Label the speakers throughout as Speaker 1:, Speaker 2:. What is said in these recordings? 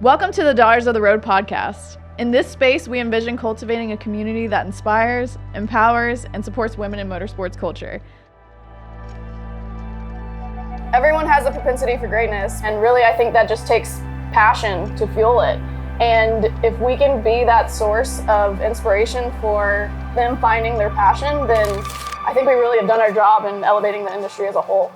Speaker 1: Welcome to the Daughters of the Road podcast. In this space, we envision cultivating a community that inspires, empowers, and supports women in motorsports culture.
Speaker 2: Everyone has a propensity for greatness, and really I think that just takes passion to fuel it. And if we can be that source of inspiration for them finding their passion, then I think we really have done our job in elevating the industry as a whole.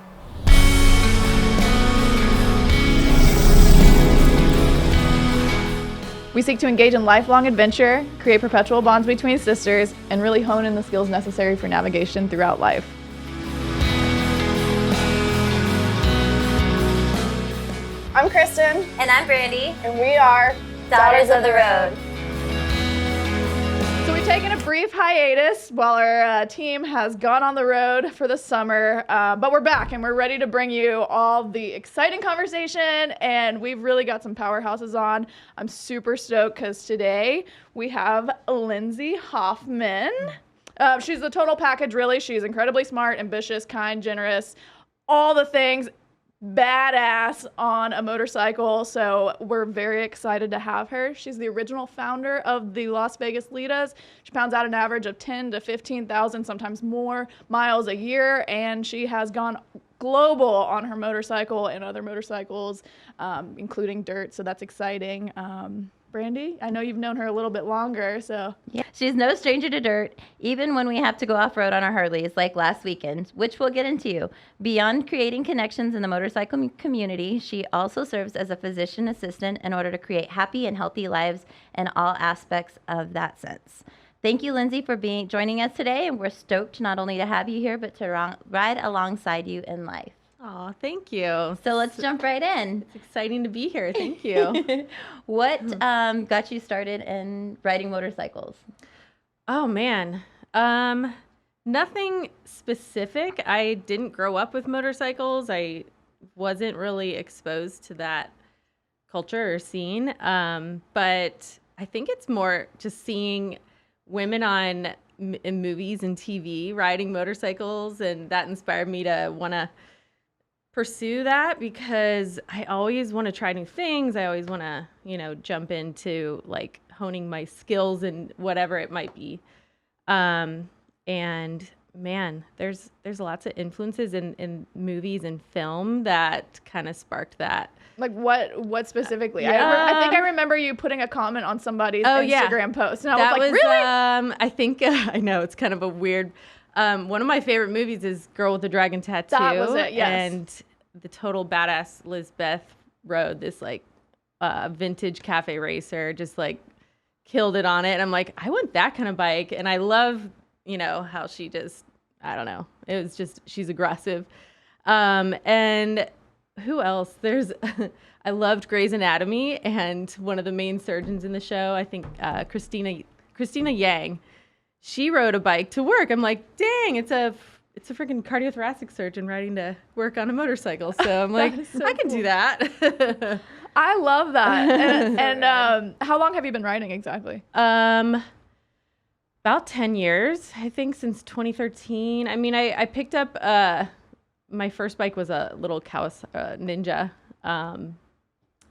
Speaker 1: We seek to engage in lifelong adventure, create perpetual bonds between sisters, and really hone in the skills necessary for navigation throughout life.
Speaker 2: I'm Kristen.
Speaker 3: And I'm Brandy.
Speaker 2: And we are
Speaker 3: Daughters of the Road.
Speaker 1: So we've taken a brief hiatus while our team has gone on the road for the summer, but we're back and we're ready to bring you all the exciting conversation, and we've really got some powerhouses on. I'm super stoked because today we have Lindsay Hoffman. She's the total package, really. She's incredibly smart, ambitious, kind, generous, all the things. Badass on a motorcycle, so we're very excited to have her. She's the original founder of the Las Vegas Litas. She pounds out an average of 10 to 15,000, sometimes more, miles a year, and she has gone global on her motorcycle and other motorcycles, including dirt, so that's exciting. Brandy, I know you've known her a little bit longer, so.
Speaker 3: Yeah, she's no stranger to dirt, even when we have to go off-road on our Harleys, like last weekend, which we'll get into. Beyond creating connections in the motorcycle community, she also serves as a physician assistant in order to create happy and healthy lives in all aspects of that sense. Thank you, Lindsay, for joining us today, and we're stoked not only to have you here, but to ride alongside you in life.
Speaker 4: Oh, thank you.
Speaker 3: So let's jump right in.
Speaker 4: It's exciting to be here. Thank you.
Speaker 3: What got you started in riding motorcycles?
Speaker 4: Oh, man. Nothing specific. I didn't grow up with motorcycles. I wasn't really exposed to that culture or scene. But I think it's more just seeing women in movies and TV riding motorcycles, and that inspired me to want to pursue that because I always want to try new things. I always want to, jump into like honing my skills and whatever it might be. And man, there's lots of influences in movies and film that kind of sparked that.
Speaker 1: Like what specifically?
Speaker 4: Yeah.
Speaker 1: I think I remember you putting a comment on somebody's Instagram post, and I was like, really?
Speaker 4: I think, I know, it's kind of a weird, one of my favorite movies is Girl with the Dragon Tattoo.
Speaker 1: That was it, yes.
Speaker 4: And the total badass Lizbeth rode this like vintage cafe racer, just like killed it on it. And I'm like, I want that kind of bike. And I love, how she just, I don't know. It was just, she's aggressive. And who else? I loved Grey's Anatomy, and one of the main surgeons in the show, I think Christina Yang, she rode a bike to work. I'm like, dang, it's a freaking cardiothoracic surgeon riding to work on a motorcycle. So I'm like, I can do that.
Speaker 1: I love that. And how long have you been riding exactly?
Speaker 4: About 10 years, I think, since 2013. I mean, I picked up, my first bike was a little Kawasaki Ninja,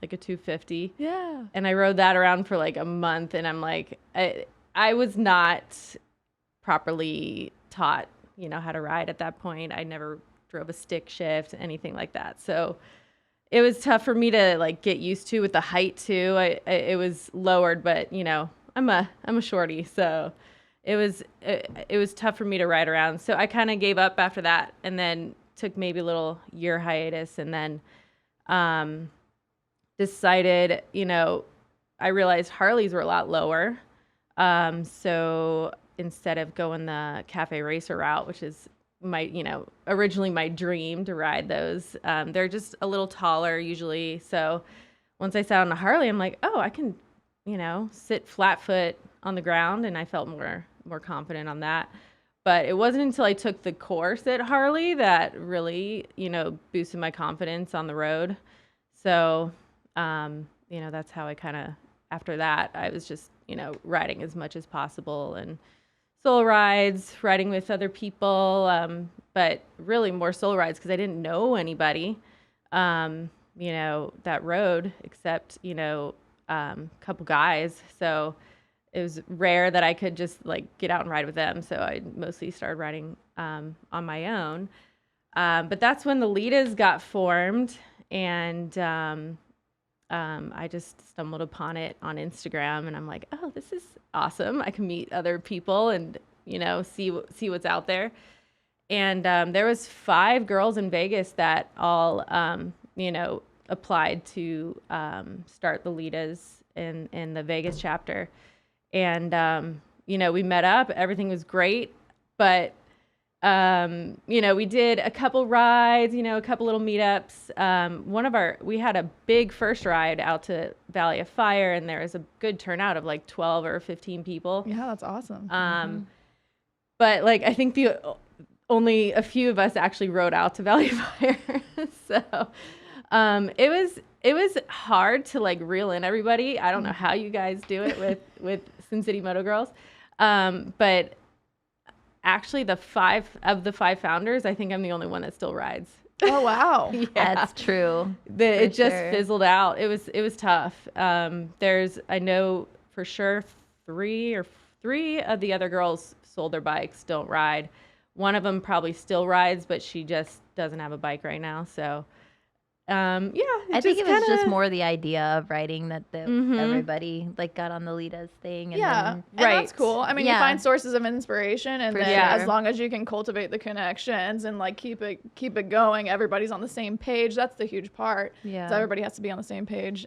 Speaker 4: like a 250.
Speaker 1: Yeah.
Speaker 4: And I rode that around for like a month, and I'm like, I was not properly taught how to ride at that point. I never drove a stick shift, anything like that. So it was tough for me to like get used to with the height too. It was lowered, but I'm a shorty, so it was tough for me to ride around. So I kind of gave up after that, and then took maybe a little year hiatus, and then decided, I realized Harleys were a lot lower. So instead of going the cafe racer route, which is originally my dream to ride those, they're just a little taller usually. So once I sat on a Harley, I'm like, oh, I can, sit flat foot on the ground, and I felt more confident on that. But it wasn't until I took the course at Harley that really, boosted my confidence on the road. So, that's how I kind of, after that, I was just, riding as much as possible, and solo rides, riding with other people, but really more solo rides because I didn't know anybody. that road, except, couple guys. So it was rare that I could just like get out and ride with them. So I mostly started riding on my own. But that's when the Litas got formed, and I just stumbled upon it on Instagram, and I'm like, oh, this is awesome. I can meet other people and, you know, see what's out there. And there was 5 girls in Vegas that all, you know, applied to start the Litas in the Vegas chapter. And, you know, we met up. Everything was great. But, you know, we did a couple rides, you know, a couple little meetups. We had a big first ride out to Valley of Fire, and there was a good turnout of like 12 or 15 people.
Speaker 1: Yeah, that's awesome.
Speaker 4: But like, I think only a few of us actually rode out to Valley of Fire. So it was hard to like reel in everybody. I don't know how you guys do it with Sin City Moto Girls. But actually the 5 founders, I think I'm the only one that still rides.
Speaker 1: Oh, wow.
Speaker 4: Yeah.
Speaker 3: That's true.
Speaker 4: It just fizzled out. It was tough. I know for sure 3 of the other girls sold their bikes, don't ride. One of them probably still rides, but she just doesn't have a bike right now. So, yeah.
Speaker 3: I think it was just more the idea of riding that everybody like got on the Litas thing. And
Speaker 1: Yeah,
Speaker 3: then,
Speaker 1: and that's cool. I mean, you
Speaker 3: Yeah.
Speaker 1: find sources of inspiration, and
Speaker 3: For
Speaker 1: then
Speaker 3: sure.
Speaker 1: as long as you can cultivate the connections and like keep it going, everybody's on the same page. That's the huge part.
Speaker 3: Yeah.
Speaker 1: So everybody has to be on the same page.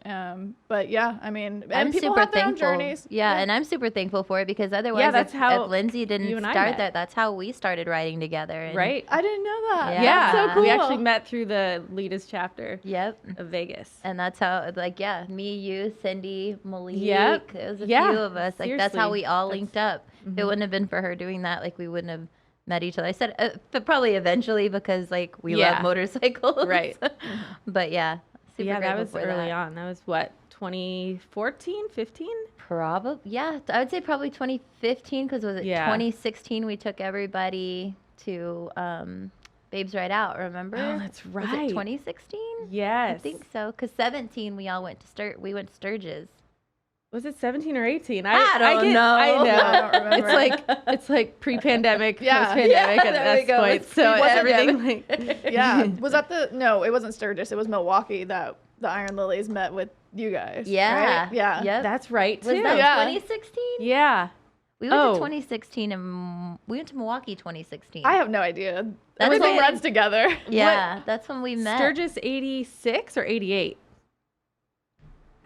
Speaker 1: But yeah, I mean, and
Speaker 3: I'm
Speaker 1: people
Speaker 3: super
Speaker 1: have their
Speaker 3: thankful.
Speaker 1: own journeys.
Speaker 3: Yeah, and I'm super thankful for it, because otherwise,
Speaker 4: that's how
Speaker 3: if Lindsay
Speaker 4: you
Speaker 3: didn't
Speaker 4: and I
Speaker 3: start
Speaker 4: met.
Speaker 3: that, that's how we started riding together. And,
Speaker 4: right.
Speaker 1: I didn't know that.
Speaker 3: Yeah.
Speaker 4: Yeah.
Speaker 1: That's so cool.
Speaker 4: We actually met through the Litas chapter
Speaker 3: Yep.
Speaker 4: of Vegas.
Speaker 3: And that's how, like, yeah, me, you, Cindy, Malik.
Speaker 4: Yep.
Speaker 3: It was a
Speaker 4: Yeah.
Speaker 3: few of us. Like, that's how
Speaker 4: Seriously.
Speaker 3: we all linked up. If it wouldn't have been for her doing that, like, we wouldn't have met each other. I said, but probably eventually, because, like, we
Speaker 4: Yeah.
Speaker 3: love motorcycles.
Speaker 4: Right.
Speaker 3: But yeah, super
Speaker 4: Yeah, that
Speaker 3: grateful
Speaker 4: was
Speaker 3: for
Speaker 4: early
Speaker 3: that.
Speaker 4: on. That was what, 2014, 15?
Speaker 3: Probably, yeah. I would say probably 2015, because was it
Speaker 4: Yeah.
Speaker 3: 2016 we took everybody to Babes Ride Out, remember?
Speaker 4: Oh, that's
Speaker 3: Was
Speaker 4: right.
Speaker 3: it 2016?
Speaker 4: Yes.
Speaker 3: I think so, because 17 we all went to Sturgis.
Speaker 4: Was it 17 or 18?
Speaker 3: I don't know.
Speaker 4: I know.
Speaker 1: I don't remember.
Speaker 4: It's like pre-pandemic,
Speaker 1: Yeah.
Speaker 4: post-pandemic
Speaker 3: Yeah,
Speaker 4: at
Speaker 3: there we
Speaker 4: this
Speaker 3: go.
Speaker 4: point.
Speaker 3: It's
Speaker 4: So
Speaker 3: pre-pandemic.
Speaker 4: everything like
Speaker 1: Yeah. Was that no, it wasn't Sturgis. It was Milwaukee that the Iron Lilies met with you guys.
Speaker 3: Yeah.
Speaker 1: Right? Yeah.
Speaker 3: Yep.
Speaker 4: That's right too.
Speaker 3: Was that
Speaker 1: Yeah.
Speaker 3: 2016?
Speaker 4: Yeah.
Speaker 3: We went
Speaker 4: Oh.
Speaker 3: to 2016 and we went to Milwaukee 2016.
Speaker 1: I have no idea.
Speaker 3: That's
Speaker 1: Everything
Speaker 3: when-
Speaker 1: runs together.
Speaker 3: yeah, that's when we met.
Speaker 4: Sturgis 86 or 88?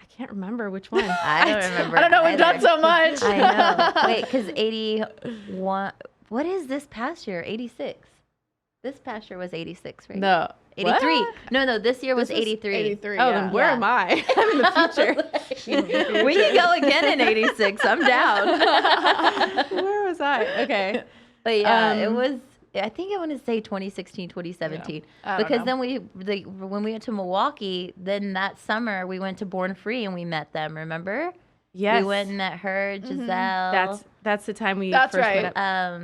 Speaker 4: I can't remember which one.
Speaker 3: I don't remember.
Speaker 1: I don't know. We've
Speaker 3: either.
Speaker 1: done so much.
Speaker 3: I know. Wait, because 81. What is this past year? 86. This past year was 86, right?
Speaker 4: No.
Speaker 3: 83.
Speaker 4: What?
Speaker 3: No, this year was
Speaker 1: This
Speaker 3: 83.
Speaker 1: 83.
Speaker 4: Oh,
Speaker 1: yeah.
Speaker 4: then where
Speaker 3: Yeah.
Speaker 4: am I? I'm in the future.
Speaker 3: We can go again in 86. I'm down.
Speaker 4: Where was I? Okay.
Speaker 3: But yeah, it
Speaker 4: Um,
Speaker 3: was. I think I want to say 2016, 2017.
Speaker 1: I don't
Speaker 3: Because
Speaker 1: know.
Speaker 3: then when we went to Milwaukee, then that summer we went to Born Free and we met them. Remember?
Speaker 4: Yes.
Speaker 3: We went and met her, Giselle.
Speaker 4: That's the time we
Speaker 1: That's
Speaker 4: first
Speaker 1: right.
Speaker 4: met up.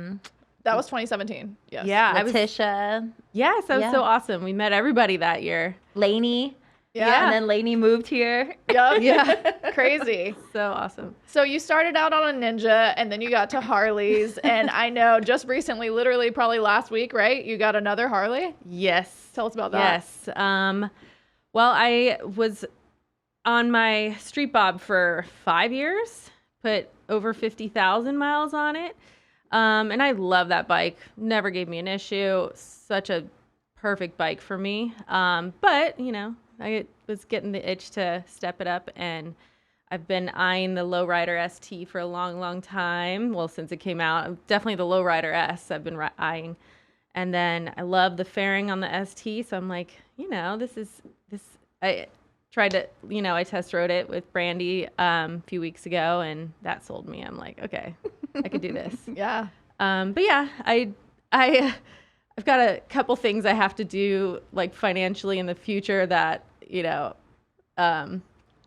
Speaker 1: That was 2017. Yes.
Speaker 4: Yeah, I was.
Speaker 3: Letitia,
Speaker 4: Yes, that was
Speaker 3: Yeah.
Speaker 4: so awesome. We met everybody that year.
Speaker 3: Lainey,
Speaker 1: Yeah.
Speaker 3: and then Lainey moved here.
Speaker 1: Yep.
Speaker 4: Yeah.
Speaker 1: Crazy.
Speaker 4: So awesome.
Speaker 1: So you started out on a Ninja, and then you got to Harleys, and I know just recently, literally probably last week, right? You got another Harley.
Speaker 4: Yes.
Speaker 1: Tell us about that.
Speaker 4: Yes. Well, I was on my street bob for 5 years, put over 50,000 miles on it. And I love that bike. Never gave me an issue. Such a perfect bike for me. But, you know, I was getting the itch to step it up, and I've been eyeing the Lowrider ST for a long, long time. Well, since it came out, definitely the Lowrider S I've been eyeing. And then I love the fairing on the ST. So I'm like, you know, I tried to, you know, I test rode it with Brandy a few weeks ago, and that sold me. I'm like, okay, I could do this.
Speaker 1: Yeah.
Speaker 4: But yeah, I've got a couple things I have to do, like financially in the future that, you know,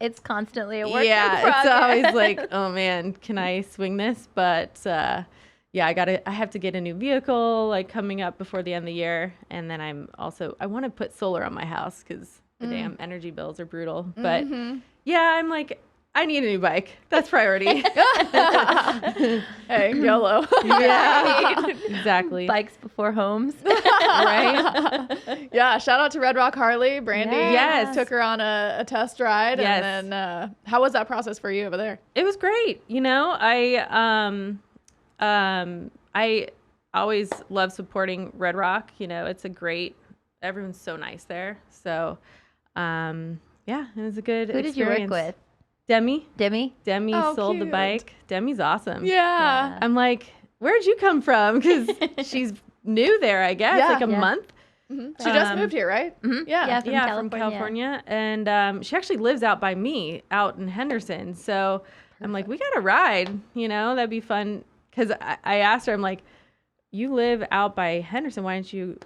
Speaker 3: It's constantly a work in
Speaker 4: yeah,
Speaker 3: progress.
Speaker 4: it's always like, oh man, can I swing this? But yeah, I have to get a new vehicle like coming up before the end of the year, and then I want to put solar on my house because the damn energy bills are brutal. But yeah, I'm like, I need a new bike. That's priority.
Speaker 1: Hey, YOLO.
Speaker 4: Yeah, exactly.
Speaker 3: Bikes before homes.
Speaker 4: Right?
Speaker 1: Yeah, shout out to Red Rock Harley. Brandy
Speaker 4: Yes.
Speaker 1: took her on a test ride.
Speaker 4: Yes.
Speaker 1: And then how was that process for you over there?
Speaker 4: It was great. I always love supporting Red Rock. It's everyone's so nice there. So, yeah, it was a good
Speaker 3: Who did you
Speaker 4: experience.
Speaker 3: work with?
Speaker 4: Demi.
Speaker 3: Demi?
Speaker 4: Demi
Speaker 1: Oh,
Speaker 4: sold the
Speaker 1: cute.
Speaker 4: bike. Demi's awesome.
Speaker 1: Yeah.
Speaker 4: I'm like, where'd you come from? Because she's new there, I guess,
Speaker 1: Yeah.
Speaker 4: like a
Speaker 3: Yeah.
Speaker 4: month.
Speaker 1: Mhm. She just moved here, right?
Speaker 3: Mhm.
Speaker 1: Yeah.
Speaker 3: From
Speaker 4: From
Speaker 3: California.
Speaker 4: California. And she actually lives out by me, out in Henderson. So I'm like, we got to ride, that'd be fun. Because I asked her, I'm like, you live out by Henderson. Why don't you,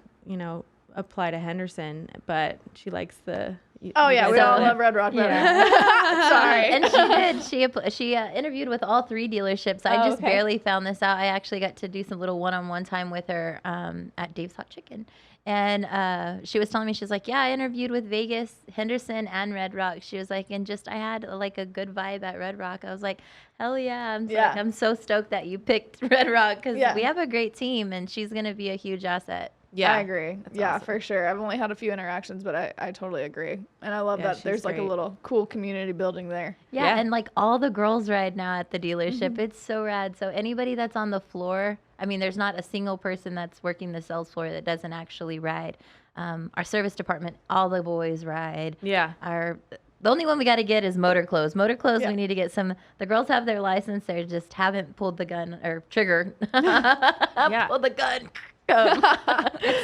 Speaker 4: apply to Henderson? But she likes the...
Speaker 1: Oh, yeah. We all
Speaker 3: So-
Speaker 1: love Red Rock better.
Speaker 3: Yeah.
Speaker 1: Sorry.
Speaker 3: And she did. She interviewed with all 3 dealerships. I
Speaker 4: Oh,
Speaker 3: just
Speaker 4: okay.
Speaker 3: barely found this out. I actually got to do some little one-on-one time with her at Dave's Hot Chicken. And she was telling me, she's like, yeah, I interviewed with Vegas, Henderson, and Red Rock. She was like, and just I had like a good vibe at Red Rock. I was like, hell yeah.
Speaker 1: Yeah.
Speaker 3: I'm so stoked that you picked Red Rock because
Speaker 1: Yeah.
Speaker 3: we have a great team and she's going to be a huge asset.
Speaker 4: Yeah.
Speaker 1: I agree. Yeah,
Speaker 4: awesome.
Speaker 1: for sure. I've only had a few interactions, but I totally agree. And I love
Speaker 4: Yeah,
Speaker 1: that
Speaker 4: she's
Speaker 1: there's like a
Speaker 4: great.
Speaker 1: little cool community building there.
Speaker 3: Yeah,
Speaker 4: Yeah.
Speaker 3: and like all the girls ride now at the dealership. It's so rad. So anybody that's on the floor, I mean, there's not a single person that's working the sales floor that doesn't actually ride. Our service department, all the boys ride.
Speaker 4: Yeah.
Speaker 3: The only one we got to get is motor clothes. Motor clothes,
Speaker 1: Yeah.
Speaker 3: we need to get some. The girls have their license. They just haven't pulled the gun or trigger.
Speaker 4: Yeah.
Speaker 3: Pulled the gun. Haven't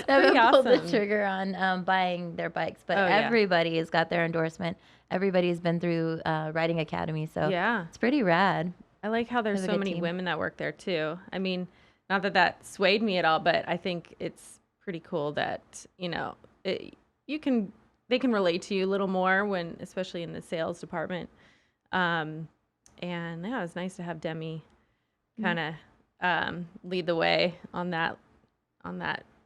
Speaker 3: pulled the
Speaker 4: awesome.
Speaker 3: trigger on buying their bikes. But
Speaker 4: Oh, yeah.
Speaker 3: everybody has got their endorsement. Everybody's been through Riding Academy. So
Speaker 4: Yeah.
Speaker 3: it's pretty rad.
Speaker 4: I like how there's
Speaker 3: Have a
Speaker 4: so
Speaker 3: good
Speaker 4: many
Speaker 3: team.
Speaker 4: women that work there too. I mean, not that that swayed me at all, but I think it's pretty cool that, they can relate to you a little more when, especially in the sales department. And yeah, it was nice to have Demi kind of lead the way on that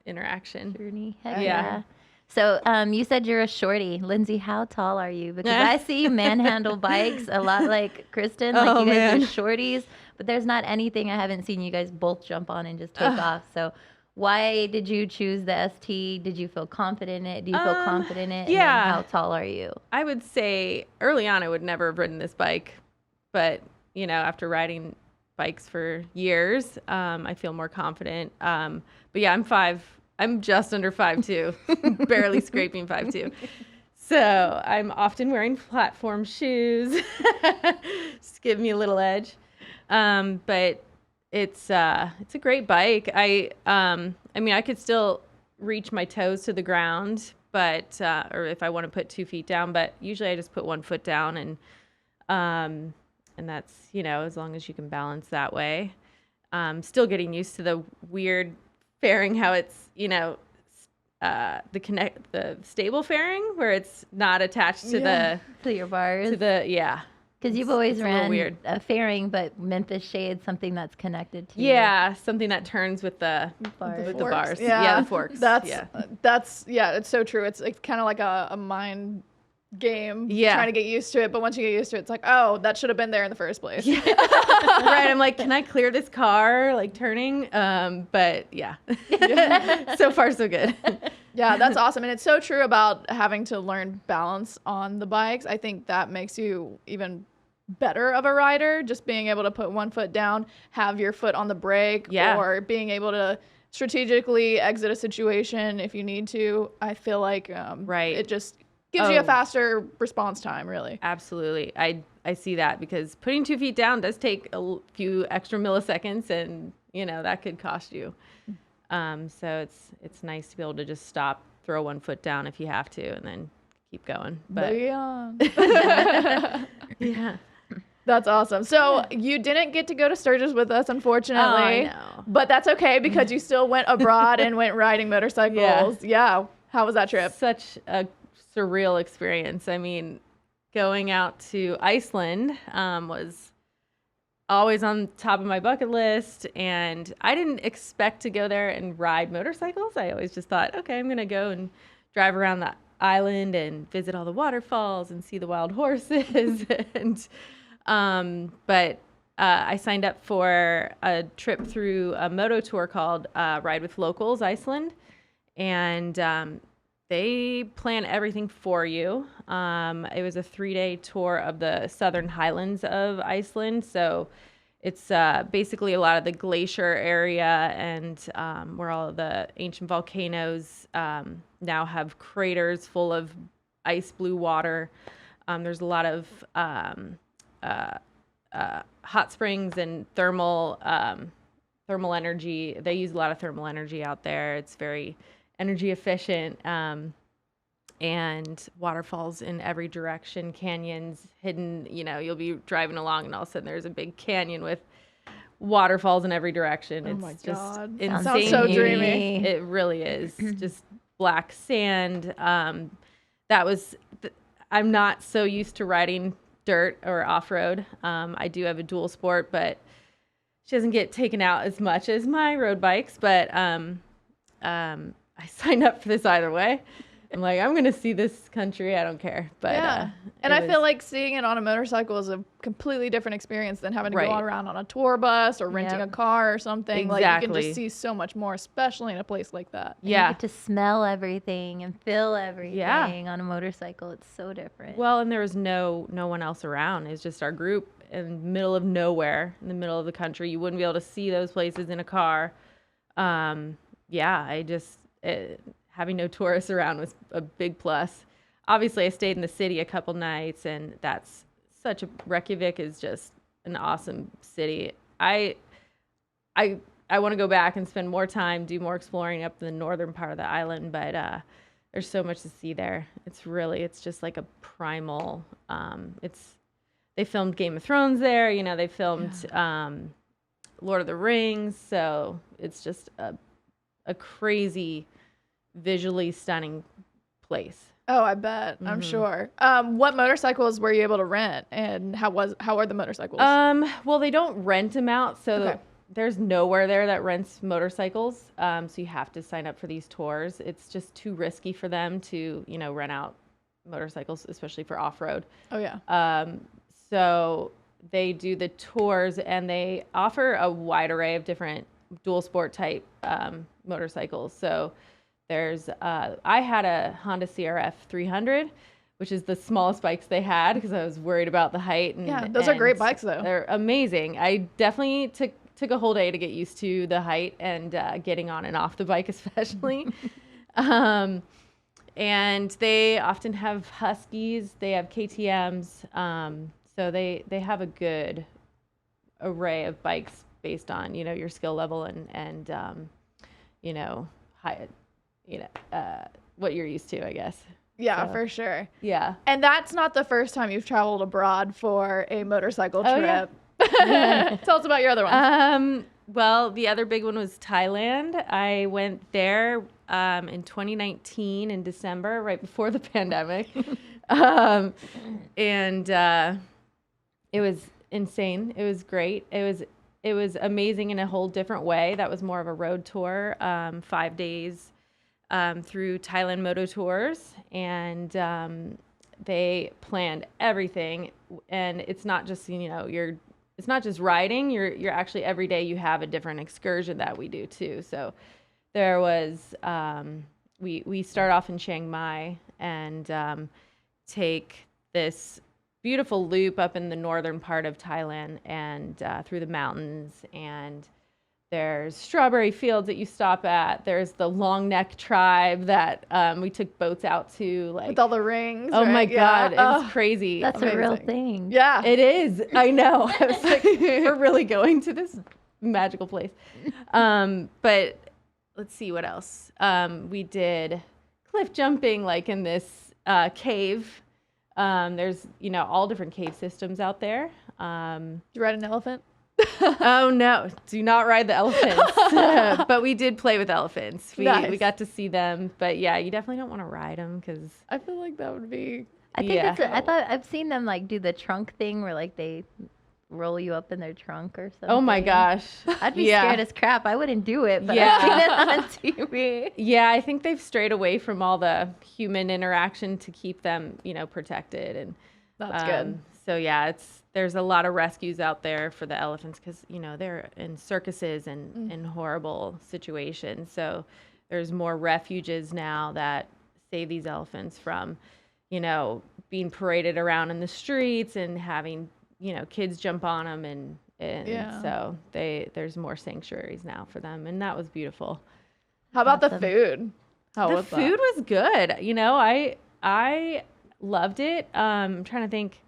Speaker 4: interaction.
Speaker 3: Journey. Heck
Speaker 4: Yeah.
Speaker 3: yeah. So you said you're a shorty. Lindsay, how tall are you? Because I see you manhandle bikes a lot like Kristen. Like
Speaker 4: Oh,
Speaker 3: you guys
Speaker 4: man.
Speaker 3: are shorties, but there's not anything I haven't seen you guys both jump on and just take off. So why did you choose the ST? Did you feel confident in it? Do you feel confident in it? And then
Speaker 4: yeah.
Speaker 3: how tall are you?
Speaker 4: I would say early on I would never have ridden this bike, but after riding bikes for years, I feel more confident. But yeah, I'm just under 5'2", barely scraping 5'2". So I'm often wearing platform shoes, just give me a little edge. But it's a great bike. I mean, I could still reach my toes to the ground, but or if I want to put 2 feet down, but usually I just put 1 foot down, and that's as long as you can balance that way. Still getting used to the weird fairing, how it's the stable fairing where it's not attached to
Speaker 3: To your bars?
Speaker 4: yeah.
Speaker 3: Because you've
Speaker 4: it's-
Speaker 3: always
Speaker 4: it's a little
Speaker 3: ran
Speaker 4: weird.
Speaker 3: a fairing, but Memphis Shade, something that's connected to
Speaker 4: Yeah, something that turns with the
Speaker 3: bars.
Speaker 4: with the
Speaker 1: Forks.
Speaker 4: bars.
Speaker 1: Yeah.
Speaker 4: The forks.
Speaker 1: That's
Speaker 4: yeah.
Speaker 1: it's so true. It's kind of like a mind game
Speaker 4: Yeah.
Speaker 1: trying to get used to it, but once you get used to it, it's like, oh, that should have been there in the first place.
Speaker 4: Right. I'm like, can I clear this car like turning? But yeah. So far so good.
Speaker 1: Yeah, that's awesome. And it's so true about having to learn balance on the bikes. I think that makes you even better of a rider, just being able to put 1 foot down, have your foot on the brake,
Speaker 4: Yeah.
Speaker 1: or being able to strategically exit a situation if you need to. I feel like
Speaker 4: Right.
Speaker 1: it just gives you a
Speaker 4: Oh.
Speaker 1: faster response time, really.
Speaker 4: Absolutely. I see that because putting 2 feet down does take a few extra milliseconds, and that could cost you. So it's nice to be able to just stop, throw 1 foot down if you have to, and then keep going. But yeah.
Speaker 1: That's awesome. So you didn't get to go to Sturgis with us, unfortunately.
Speaker 4: Oh, I know.
Speaker 1: But that's okay because you still went abroad and went riding motorcycles. Yeah. How was that trip?
Speaker 4: Such a surreal experience. I mean, going out to Iceland was always on top of my bucket list, and I didn't expect to go there and ride motorcycles. I always just thought, okay, I'm gonna go and drive around the island and visit all the waterfalls and see the wild horses. And But I signed up for a trip through a moto tour called Ride with Locals Iceland, and they plan everything for you. It was a 3-day tour of the southern highlands of Iceland, so it's basically a lot of the glacier area and where all of the ancient volcanoes now have craters full of ice blue water. There's a lot of hot springs and thermal energy. They use a lot of thermal energy out there. It's very energy efficient, and waterfalls in every direction, canyons hidden. You'll be driving along and all of a sudden there's a big canyon with waterfalls in every direction.
Speaker 1: Oh my
Speaker 4: It's just
Speaker 1: God.
Speaker 4: insane.
Speaker 1: Sounds so
Speaker 4: beauty.
Speaker 1: dreamy.
Speaker 4: It really is. Just black sand. I'm not so used to riding dirt or off-road. I do have a dual sport, but she doesn't get taken out as much as my road bikes. But I signed up for this either way. I'm like, I'm going to see this country. I don't care. But
Speaker 1: yeah. And I feel like seeing it on a motorcycle is a completely different experience than having to
Speaker 4: Right.
Speaker 1: go around on a tour bus or renting
Speaker 3: Yep.
Speaker 1: a car or something. Like, you can
Speaker 4: Exactly.
Speaker 1: just see so much more, especially in a place like that.
Speaker 3: And
Speaker 4: Yeah.
Speaker 3: You get to smell everything and feel everything
Speaker 4: Yeah.
Speaker 3: on a motorcycle. It's so different.
Speaker 4: Well, and there was no one else around. It's just our group in the middle of nowhere, in the middle of the country. You wouldn't be able to see those places in a car. Having no tourists around was a big plus. Obviously, I stayed in the city a couple nights, and Reykjavik is just an awesome city. I want to go back and spend more time, do more exploring up in the northern part of the island, but there's so much to see there. It's just like a primal. They filmed Game of Thrones there. They filmed Lord of the Rings, so it's just a crazy, visually stunning place.
Speaker 1: Oh, I bet. I'm sure. What motorcycles were you able to rent, and how are the motorcycles?
Speaker 4: Well, they don't rent them out, so
Speaker 1: Okay.
Speaker 4: there's nowhere there that rents motorcycles. So you have to sign up for these tours. It's just too risky for them to, rent out motorcycles, especially for off-road.
Speaker 1: Oh yeah.
Speaker 4: So they do the tours, and they offer a wide array of different dual sport type motorcycles. So there's I had a Honda CRF 300, which is the smallest bikes they had because I was worried about the height.
Speaker 1: Yeah, those are great bikes though.
Speaker 4: They're amazing. I definitely took a whole day to get used to the height and getting on and off the bike especially. And they often have Huskies. They have KTMs. So they have a good array of bikes based on your skill level and what you're used to, I guess.
Speaker 1: Yeah,
Speaker 4: So,
Speaker 1: for sure.
Speaker 4: Yeah.
Speaker 1: And that's not the first time you've traveled abroad for a motorcycle
Speaker 4: Oh, yeah.
Speaker 1: trip. Tell us about your other one.
Speaker 4: Well, the other big one was Thailand. I went there in 2019 in December, right before the pandemic. And it was insane. It was great. It was amazing in a whole different way. That was more of a road tour, 5 days through Thailand Moto Tours, and they planned everything. And it's not just it's not just riding. You're actually every day you have a different excursion that we do too. So there was we start off in Chiang Mai and take this beautiful loop up in the northern part of Thailand and through the mountains, and there's strawberry fields that you stop at. There's the Long Neck tribe that we took boats out to, like,
Speaker 1: With all the rings.
Speaker 4: oh
Speaker 1: right?
Speaker 4: my
Speaker 1: Yeah.
Speaker 4: God, it was crazy.
Speaker 3: That's a real
Speaker 1: amazing.
Speaker 3: thing.
Speaker 1: Yeah.
Speaker 4: It is. I know. I was like, we're really going to this magical place. But let's see what else. We did cliff jumping, like in this cave. There's, all different cave systems out there.
Speaker 1: Did you ride an elephant?
Speaker 4: Oh no, do not ride the elephants. But we did play with elephants. We
Speaker 1: Nice.
Speaker 4: got to see them. But yeah, you definitely don't want to ride them because
Speaker 1: I feel like that would be.
Speaker 3: I think
Speaker 4: Yeah.
Speaker 3: I thought I've seen them like do the trunk thing where like they roll you up in their trunk or something.
Speaker 4: oh my gosh.
Speaker 3: I'd be
Speaker 4: Yeah.
Speaker 3: scared as crap. I wouldn't do it, but
Speaker 4: Yeah.
Speaker 3: I've seen it on TV.
Speaker 4: Yeah, I think they've strayed away from all the human interaction to keep them, protected. And
Speaker 1: That's good.
Speaker 4: So yeah, there's a lot of rescues out there for the elephants because they're in circuses and in horrible situations. So there's more refuges now that save these elephants from being paraded around in the streets and having kids jump on them and so there's more sanctuaries now for them, and that was beautiful.
Speaker 1: How about the food? How
Speaker 4: The
Speaker 1: was that?
Speaker 4: food was good. I loved it. I'm trying to think.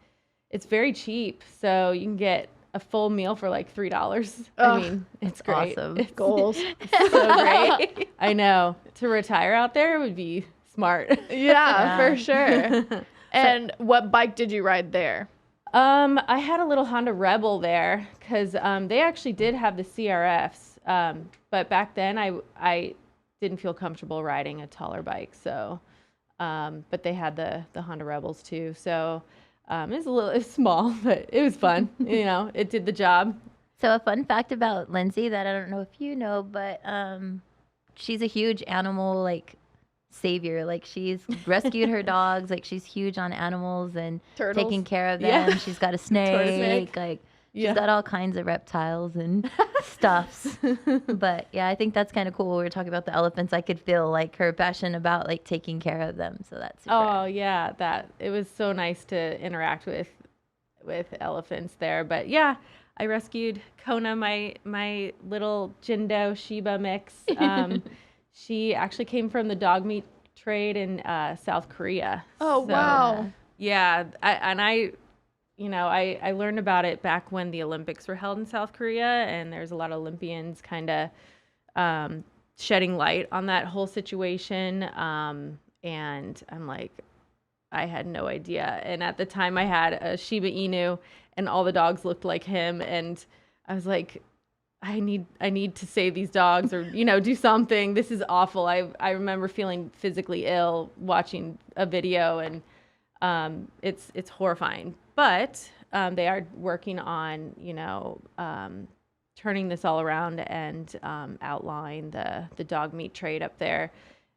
Speaker 4: It's very cheap, so you can get a full meal for like $3. I mean, it's great.
Speaker 3: awesome.
Speaker 4: It's
Speaker 1: Goals.
Speaker 4: so great. I know. To retire out there would be smart.
Speaker 1: Yeah, for sure. And what bike did you ride there?
Speaker 4: I had a little Honda Rebel there because they actually did have the CRFs, but back then I didn't feel comfortable riding a taller bike. So, but they had the Honda Rebels too. So it was small, but it was fun. It did the job.
Speaker 3: So a fun fact about Lindsay that I don't know if you know, but she's a huge animal savior. She's rescued her dogs. She's huge on animals and
Speaker 1: Turtles.
Speaker 3: taking care of them.
Speaker 4: Yeah.
Speaker 3: She's got a snake. She's got all kinds of reptiles and stuffs. But yeah, I think that's kind of cool. We were talking about the elephants. I could feel her passion about taking care of them. So that's super.
Speaker 4: Oh yeah, it was so nice to interact with elephants there. But yeah, I rescued Kona, my little Jindo Shiba mix. She actually came from the dog meat trade in South Korea.
Speaker 1: Oh,
Speaker 4: So,
Speaker 1: wow.
Speaker 4: Yeah, I learned about it back when the Olympics were held in South Korea, and there's a lot of Olympians kind of shedding light on that whole situation. And I'm like, I had no idea. And at the time, I had a Shiba Inu, and all the dogs looked like him, and I was like, I need to save these dogs or, do something. This is awful. I remember feeling physically ill watching a video, and it's horrifying. But they are working on, turning this all around and outlawing the dog meat trade up there,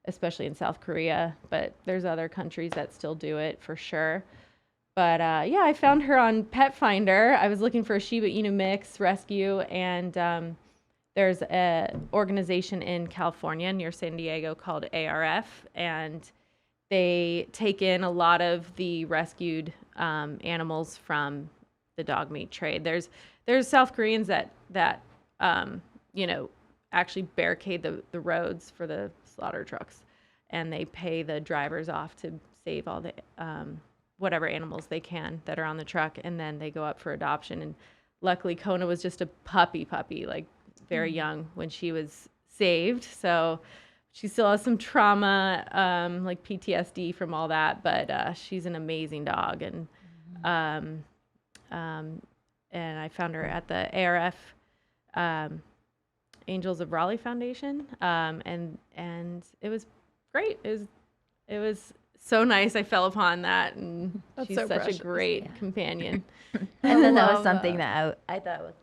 Speaker 4: especially in South Korea. But there's other countries that still do it for sure. But yeah, I found her on Pet Finder. I was looking for a Shiba Inu mix rescue, and there's an organization in California near San Diego called ARF, and they take in a lot of the rescued animals from the dog meat trade. There's South Koreans that actually barricade the roads for the slaughter trucks, and they pay the drivers off to save all the whatever animals they can that are on the truck, and then they go up for adoption. And luckily Kona was just a puppy, very young when she was saved. So she still has some trauma, like PTSD from all that, but she's an amazing dog. And and I found her at the ARF Angels of Raleigh Foundation, and it was great. It was so nice. I fell upon that, and
Speaker 1: That's
Speaker 4: she's
Speaker 1: so
Speaker 4: such
Speaker 1: precious.
Speaker 4: a great companion.
Speaker 3: And then that was
Speaker 1: love
Speaker 3: something
Speaker 1: that.
Speaker 3: that I thought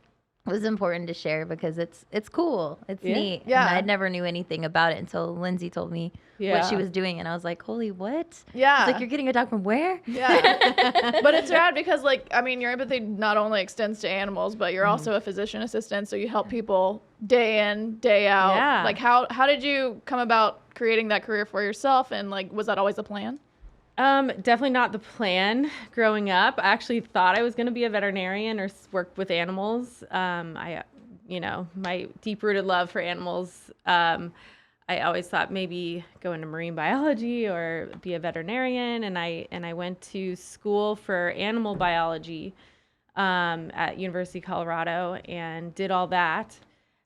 Speaker 3: was important to share because it's cool. It's
Speaker 4: Yeah.
Speaker 3: neat.
Speaker 1: Yeah.
Speaker 3: And I never knew anything about it until Lindsay told me what
Speaker 4: Yeah.
Speaker 3: she was doing, and I was like, holy, what?
Speaker 1: Yeah.
Speaker 3: It's you're getting a dog from where?
Speaker 1: Yeah. But it's rad because your empathy not only extends to animals, but you're also a physician assistant. So you help people day in, day out.
Speaker 4: Yeah.
Speaker 1: How did you come about creating that career for yourself? And was that always the plan?
Speaker 4: Definitely not the plan growing up. I actually thought I was going to be a veterinarian or work with animals. My deep-rooted love for animals. I always thought maybe go into marine biology or be a veterinarian. And I went to school for animal biology at University of Colorado and did all that.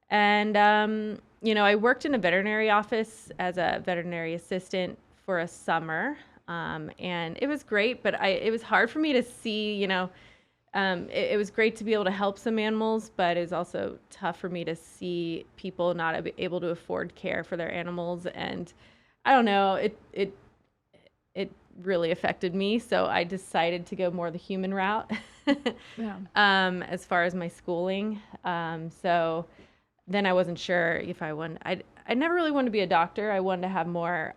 Speaker 4: And, I worked in a veterinary office as a veterinary assistant for a summer. And it was great, but it was hard for me to see, it was great to be able to help some animals, but it was also tough for me to see people not able to afford care for their animals. And I don't know, it really affected me. So I decided to go more the human route,
Speaker 1: Yeah.
Speaker 4: as far as my schooling. So then I wasn't sure if I never really wanted to be a doctor. I wanted to have more,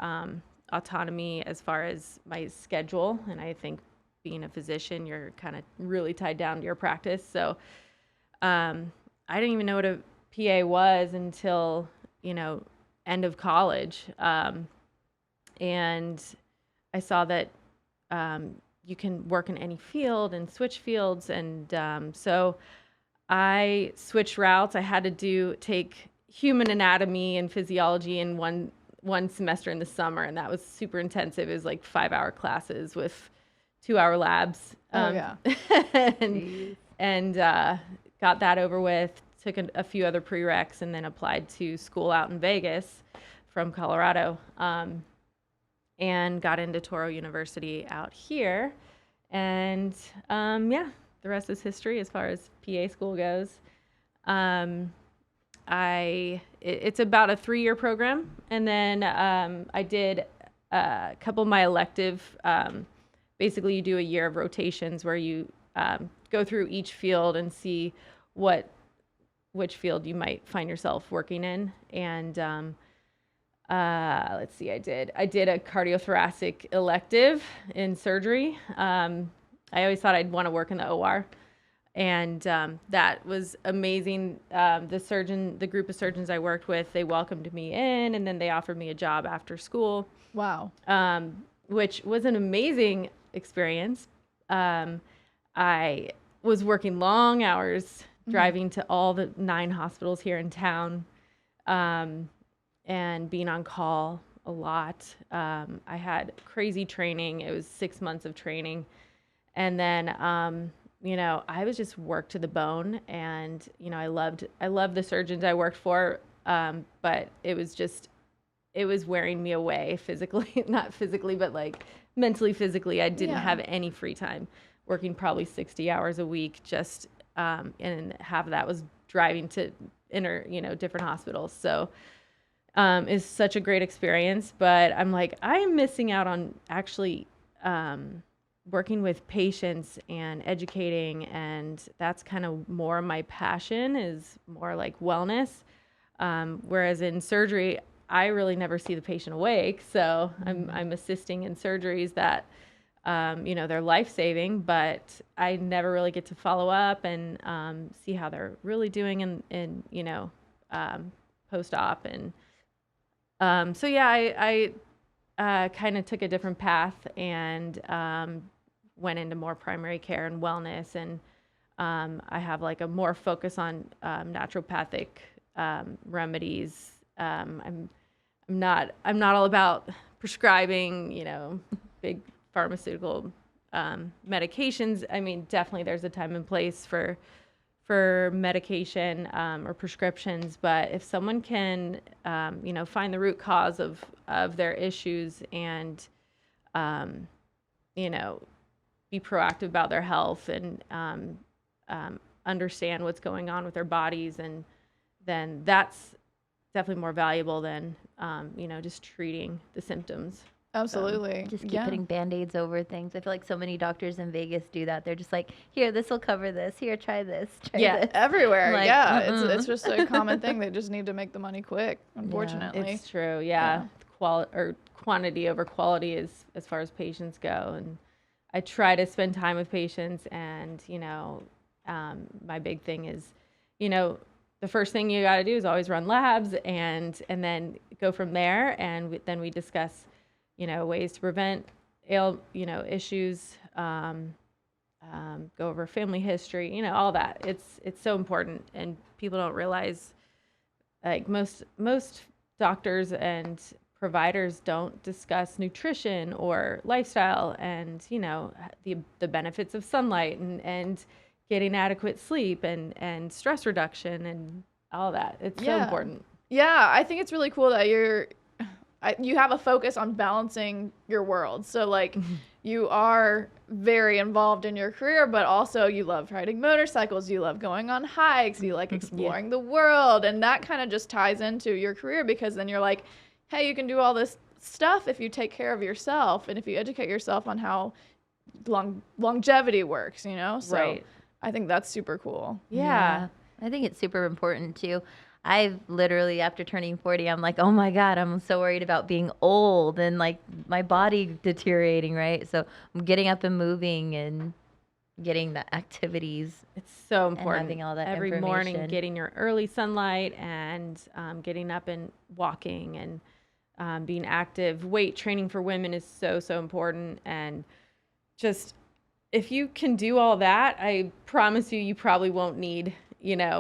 Speaker 4: autonomy as far as my schedule, and I think being a physician, you're kind of really tied down to your practice. So I didn't even know what a PA was until, end of college. And I saw that you can work in any field and switch fields. And so I switched routes. I had to take human anatomy and physiology in one semester in the summer, and that was super intensive. It was like 5-hour classes with 2-hour labs. and got that over with, took a few other prereqs, and then applied to school out in Vegas from Colorado, and got into Toro University out here. And the rest is history as far as PA school goes. It's about a 3-year program, and then I did a couple of my elective. Basically, you do a year of rotations where you go through each field and see which field you might find yourself working in. And let's see, I did a cardiothoracic elective in surgery. I always thought I'd want to work in the OR. And that was amazing. The group of surgeons I worked with, they welcomed me in, and then they offered me a job after school.
Speaker 1: Wow.
Speaker 4: Which was an amazing experience. I was working long hours, driving to all the 9 hospitals here in town, and being on call a lot. I had crazy training. It was 6 months of training. And then, I was just worked to the bone, and, I loved the surgeons I worked for. But it was wearing me away physically, not physically, but like mentally, physically. I didn't have any free time, working probably 60 hours a week, just, and half of that was driving to different hospitals. So, it's such a great experience, but I'm like, I'm missing out on actually, working with patients and educating, and that's kind of more my passion, is more like wellness. Whereas in surgery, I really never see the patient awake. So I'm assisting in surgeries that, they're life-saving, but I never really get to follow up and see how they're really doing in post-op. And I kind of took a different path and went into more primary care and wellness. And I have like a more focus on naturopathic remedies. I'm not all about prescribing, big pharmaceutical medications. I mean, definitely there's a time and place for medication or prescriptions, but if someone can, find the root cause of their issues and, be proactive about their health and understand what's going on with their bodies, and then that's definitely more valuable than, just treating the symptoms.
Speaker 1: Absolutely.
Speaker 3: Just keep putting Band-Aids over things. I feel like so many doctors in Vegas do that. They're just like, here, this will cover this. Here, try this. Try this.
Speaker 1: Everywhere.
Speaker 3: Like,
Speaker 1: It's just a common thing. They just need to make the money quick, unfortunately.
Speaker 4: It's true. Yeah. Quantity over quality is as far as patients go. And I try to spend time with patients, and, my big thing is, the first thing you got to do is always run labs, and then go from there. And then we discuss, ways to prevent issues, go over family history, all that. It's so important, and people don't realize, like, most doctors and providers don't discuss nutrition or lifestyle and, the benefits of sunlight and getting adequate sleep and stress reduction and all that. It's so important.
Speaker 1: Yeah, I think it's really cool that you have a focus on balancing your world. So like you are very involved in your career, but also you love riding motorcycles, you love going on hikes, you like exploring the world. And that kind of just ties into your career, because then you're like, hey, you can do all this stuff if you take care of yourself and if you educate yourself on how longevity works, So
Speaker 4: right.
Speaker 1: I think that's super cool.
Speaker 3: Yeah. I think it's super important too. I've literally, after turning 40, I'm like, oh my God, I'm so worried about being old and like my body deteriorating, right? So I'm getting up and moving and getting the activities.
Speaker 4: It's so
Speaker 3: and
Speaker 4: important.
Speaker 3: having all that
Speaker 4: every morning,
Speaker 3: information.
Speaker 4: getting your early sunlight and getting up and walking and being active. Weight training for women is so, so important. And just if you can do all that, I promise you, you probably won't need,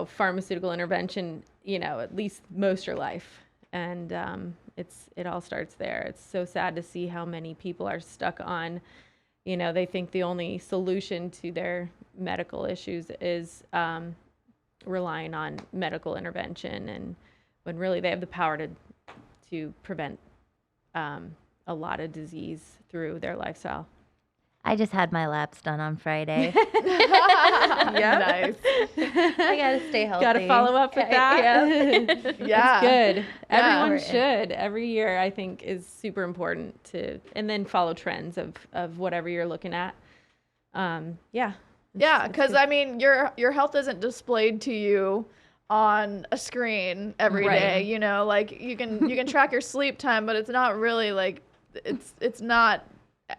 Speaker 4: pharmaceutical intervention, at least most of your life. And it all starts there. It's so sad to see how many people are stuck on, they think the only solution to their medical issues is relying on medical intervention, and when really they have the power to prevent a lot of disease through their lifestyle.
Speaker 3: I just had my laps done on Friday.
Speaker 1: Nice.
Speaker 3: I gotta stay healthy.
Speaker 4: Got to follow up with that.
Speaker 1: Yeah.
Speaker 4: It's good. Everyone
Speaker 3: Important.
Speaker 4: should. Every year, I think, is super important and then follow trends of whatever you're looking at. Yeah,
Speaker 1: Because I mean, your health isn't displayed to you on a screen every
Speaker 4: Right.
Speaker 1: day. Like you can track your sleep time, but it's not really like it's not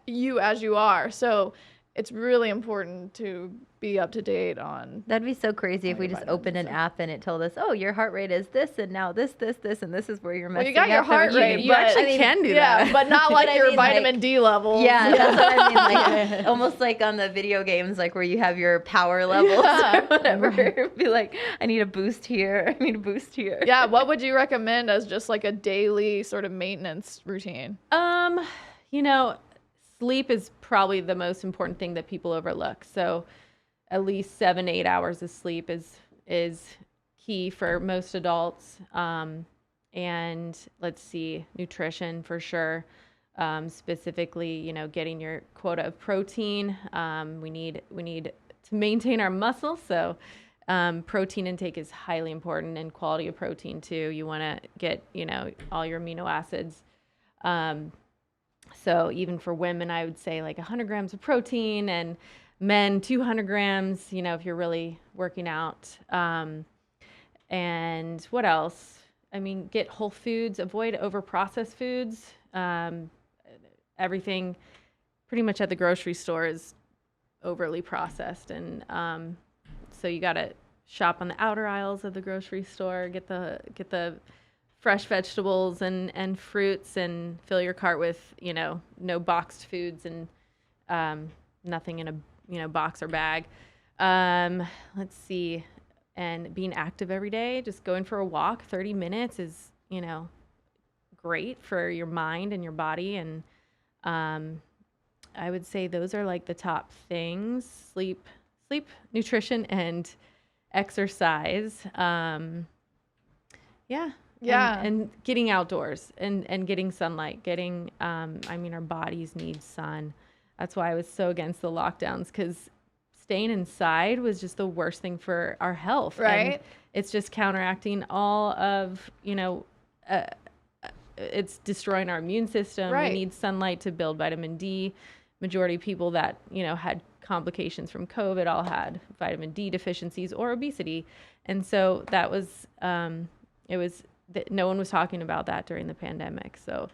Speaker 1: you as you are. So it's really important to be up to date on.
Speaker 3: That'd be so crazy if we just opened an app and it told us, oh, your heart rate is this, and now this, and this is where you're
Speaker 1: Well,
Speaker 3: messing
Speaker 1: you got your
Speaker 3: up.
Speaker 1: heart rate,
Speaker 4: you
Speaker 1: but
Speaker 4: actually can do
Speaker 1: yeah,
Speaker 4: that.
Speaker 1: but not like
Speaker 3: But I
Speaker 1: your
Speaker 3: mean, like-
Speaker 1: vitamin D levels.
Speaker 3: Yeah, that's what I mean. Like almost like on the video games, like where you have your power levels or whatever. It'd be like, I need a boost here. I need a boost here.
Speaker 1: Yeah. What would you recommend as just like a daily sort of maintenance routine?
Speaker 4: Sleep is probably the most important thing that people overlook. So at least 7-8 hours of sleep is key for most adults. And let's see, nutrition for sure. Specifically, getting your quota of protein. We need to maintain our muscle. So protein intake is highly important, and quality of protein too. You want to get, all your amino acids. So even for women, I would say like 100 grams of protein, and men 200 grams, if you're really working out. And what else? I mean, get whole foods, avoid over-processed foods. Everything pretty much at the grocery store is overly processed. And so you got to shop on the outer aisles of the grocery store, get the fresh vegetables and fruits, and fill your cart with, no boxed foods and nothing in a box or bag. Let's see. And being active every day, just going for a walk, 30 minutes is, great for your mind and your body. And I would say those are like the top things: sleep, nutrition, and exercise.
Speaker 1: Yeah.
Speaker 4: And getting outdoors and getting sunlight, our bodies need sun. That's why I was so against the lockdowns, because staying inside was just the worst thing for our health.
Speaker 1: Right.
Speaker 4: And it's just counteracting all of, it's destroying our immune system.
Speaker 1: Right.
Speaker 4: We need sunlight to build vitamin D. Majority of people that, had complications from COVID all had vitamin D deficiencies or obesity. And so that was, no one was talking about that during the pandemic. So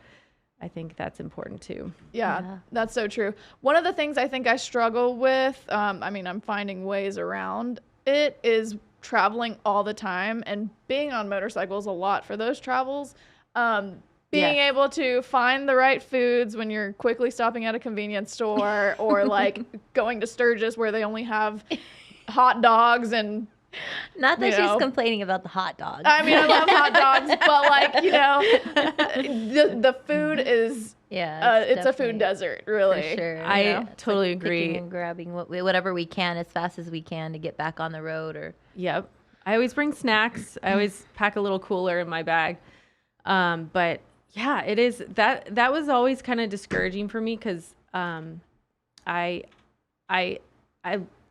Speaker 4: I think that's important too.
Speaker 1: Yeah, that's so true. One of the things I think I struggle with, I'm finding ways around it, is traveling all the time and being on motorcycles a lot for those travels. Being able to find the right foods when you're quickly stopping at a convenience store, or like going to Sturgis where they only have hot dogs and
Speaker 3: Not that
Speaker 1: You
Speaker 3: she's
Speaker 1: know.
Speaker 3: complaining about the hot dogs.
Speaker 1: I mean, I love hot dogs, but the food is it's a food desert, really.
Speaker 3: For sure.
Speaker 4: I
Speaker 3: you know? It's
Speaker 4: totally
Speaker 3: like
Speaker 4: agree.
Speaker 3: picking and grabbing whatever we can as fast as we can to get back on the road. Or
Speaker 4: Yep. I always bring snacks. I always pack a little cooler in my bag. But yeah, it is that was always kind of discouraging for me, because I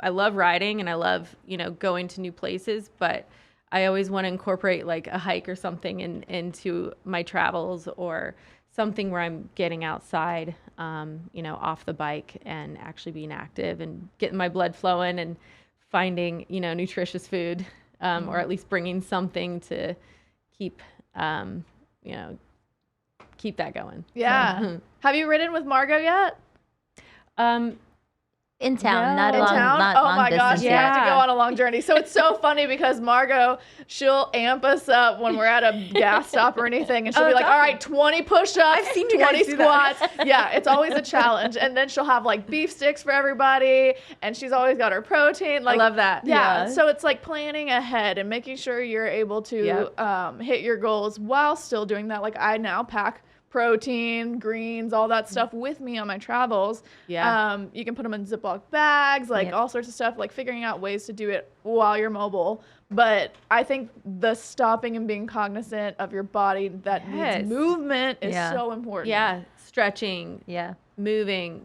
Speaker 4: love riding and I love, going to new places, but I always want to incorporate like a hike or something into my travels, or something where I'm getting outside, off the bike and actually being active and getting my blood flowing and finding, nutritious food. or at least bringing something to keep, keep that going.
Speaker 1: Yeah. Have you ridden with Margot yet?
Speaker 3: In town,
Speaker 4: No.
Speaker 3: not
Speaker 1: In
Speaker 3: long,
Speaker 1: town?
Speaker 3: not
Speaker 1: Oh
Speaker 3: long
Speaker 1: my gosh,
Speaker 3: distance
Speaker 1: you
Speaker 3: yet.
Speaker 1: have to go on a long journey. So it's so funny because Margot, she'll amp us up when we're at a gas stop or anything, and she'll be like,
Speaker 4: that's
Speaker 1: all right, 20 push-ups,
Speaker 4: I've seen you guys
Speaker 1: 20
Speaker 4: do that.
Speaker 1: squats. Yeah, it's always a challenge. And then she'll have like beef sticks for everybody, and she's always got her protein. Like,
Speaker 4: I love that.
Speaker 1: Yeah,
Speaker 3: Yeah.
Speaker 1: so it's like planning ahead and making sure you're able to hit your goals while still doing that. Like I now pack protein, greens, all that stuff with me on my travels.
Speaker 4: Yeah.
Speaker 1: You can put them in Ziploc bags, like
Speaker 3: Yep.
Speaker 1: all sorts of stuff, like figuring out ways to do it while you're mobile. But I think the stopping and being cognizant of your body that
Speaker 4: Yes.
Speaker 1: needs movement is
Speaker 3: Yeah.
Speaker 1: so important.
Speaker 4: Yeah. Stretching,
Speaker 3: Yeah.
Speaker 4: moving,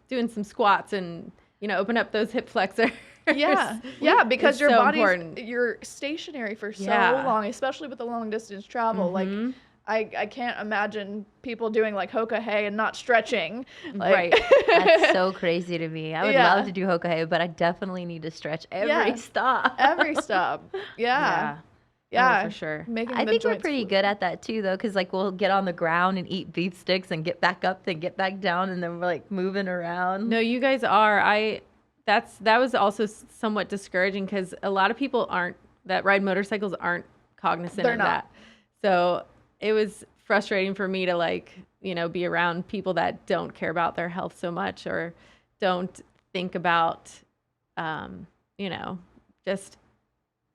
Speaker 4: doing some squats and, open up those hip flexors.
Speaker 1: Yeah. Yeah, because
Speaker 4: It's
Speaker 1: your
Speaker 4: so
Speaker 1: body's,
Speaker 4: important.
Speaker 1: you're stationary for so
Speaker 4: Yeah.
Speaker 1: long, especially with the long distance travel. Like
Speaker 4: Mhm.
Speaker 1: I can't imagine people doing like hoka hey and not stretching. Like,
Speaker 4: Right.
Speaker 3: That's so crazy to me. I would
Speaker 1: Yeah.
Speaker 3: love to do hoka, but I definitely need to stretch every
Speaker 1: Yeah.
Speaker 3: stop.
Speaker 1: Every stop. Yeah.
Speaker 4: Oh, for sure.
Speaker 1: Making
Speaker 3: I
Speaker 1: the
Speaker 3: think we're
Speaker 1: joints
Speaker 3: pretty
Speaker 1: fluid.
Speaker 3: good at that too, though, because like we'll get on the ground and eat beef sticks and get back up, then get back down, and then we're like moving around.
Speaker 4: No, you guys are. That was also somewhat discouraging because a lot of people that ride motorcycles aren't cognizant
Speaker 1: They're
Speaker 4: of
Speaker 1: not.
Speaker 4: that. So it was frustrating for me to be around people that don't care about their health so much or don't think about, just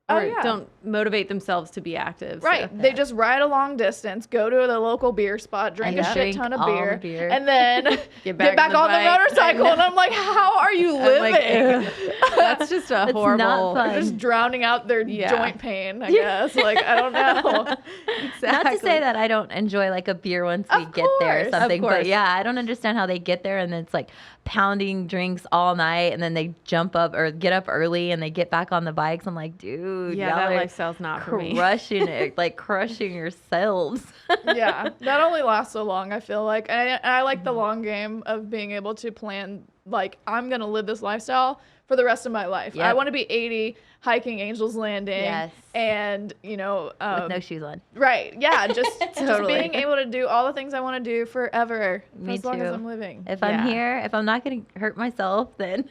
Speaker 1: Oh,
Speaker 4: or
Speaker 1: yeah.
Speaker 4: don't motivate themselves to be active. so-
Speaker 1: Right. They just ride a long distance, go to the local beer spot, drink
Speaker 3: And
Speaker 1: a shit
Speaker 3: drink
Speaker 1: ton of
Speaker 3: all the
Speaker 1: beer,
Speaker 3: beer.
Speaker 1: and then
Speaker 4: Get
Speaker 1: get back on the
Speaker 4: bike.
Speaker 1: motorcycle. And I'm like, how are you
Speaker 4: I'm like,
Speaker 1: living?
Speaker 4: That's just a
Speaker 3: It's
Speaker 4: horrible.
Speaker 3: not fun.
Speaker 1: They're just drowning out their
Speaker 4: Yeah.
Speaker 1: joint pain, I guess. Like, I don't know.
Speaker 4: Exactly.
Speaker 3: Not to say that I don't enjoy like a beer once we
Speaker 1: Of
Speaker 3: get there or
Speaker 1: course.
Speaker 3: something,
Speaker 4: Of
Speaker 3: but
Speaker 4: course.
Speaker 3: yeah, I don't understand how they get there and then it's like pounding drinks all night and then they jump up or get up early and they get back on the bikes. I'm like, dude,
Speaker 4: Yeah,
Speaker 3: y'all
Speaker 4: that
Speaker 3: are
Speaker 4: lifestyle's not for me.
Speaker 3: crushing it, like crushing yourselves.
Speaker 1: Yeah. That only lasts so long, I feel like. And I like the long game of being able to plan, like, I'm going to live this lifestyle for the rest of my life. I
Speaker 3: Yep.
Speaker 1: want to be 80 hiking Angel's Landing.
Speaker 3: Yes.
Speaker 1: And,
Speaker 3: With no shoes on.
Speaker 1: right. Yeah. Just
Speaker 3: Totally.
Speaker 1: being able to do all the things I want to do forever. For
Speaker 3: Me
Speaker 1: as long as
Speaker 3: too.
Speaker 1: I'm living.
Speaker 3: If
Speaker 4: Yeah.
Speaker 3: I'm here, if I'm not going to hurt myself, then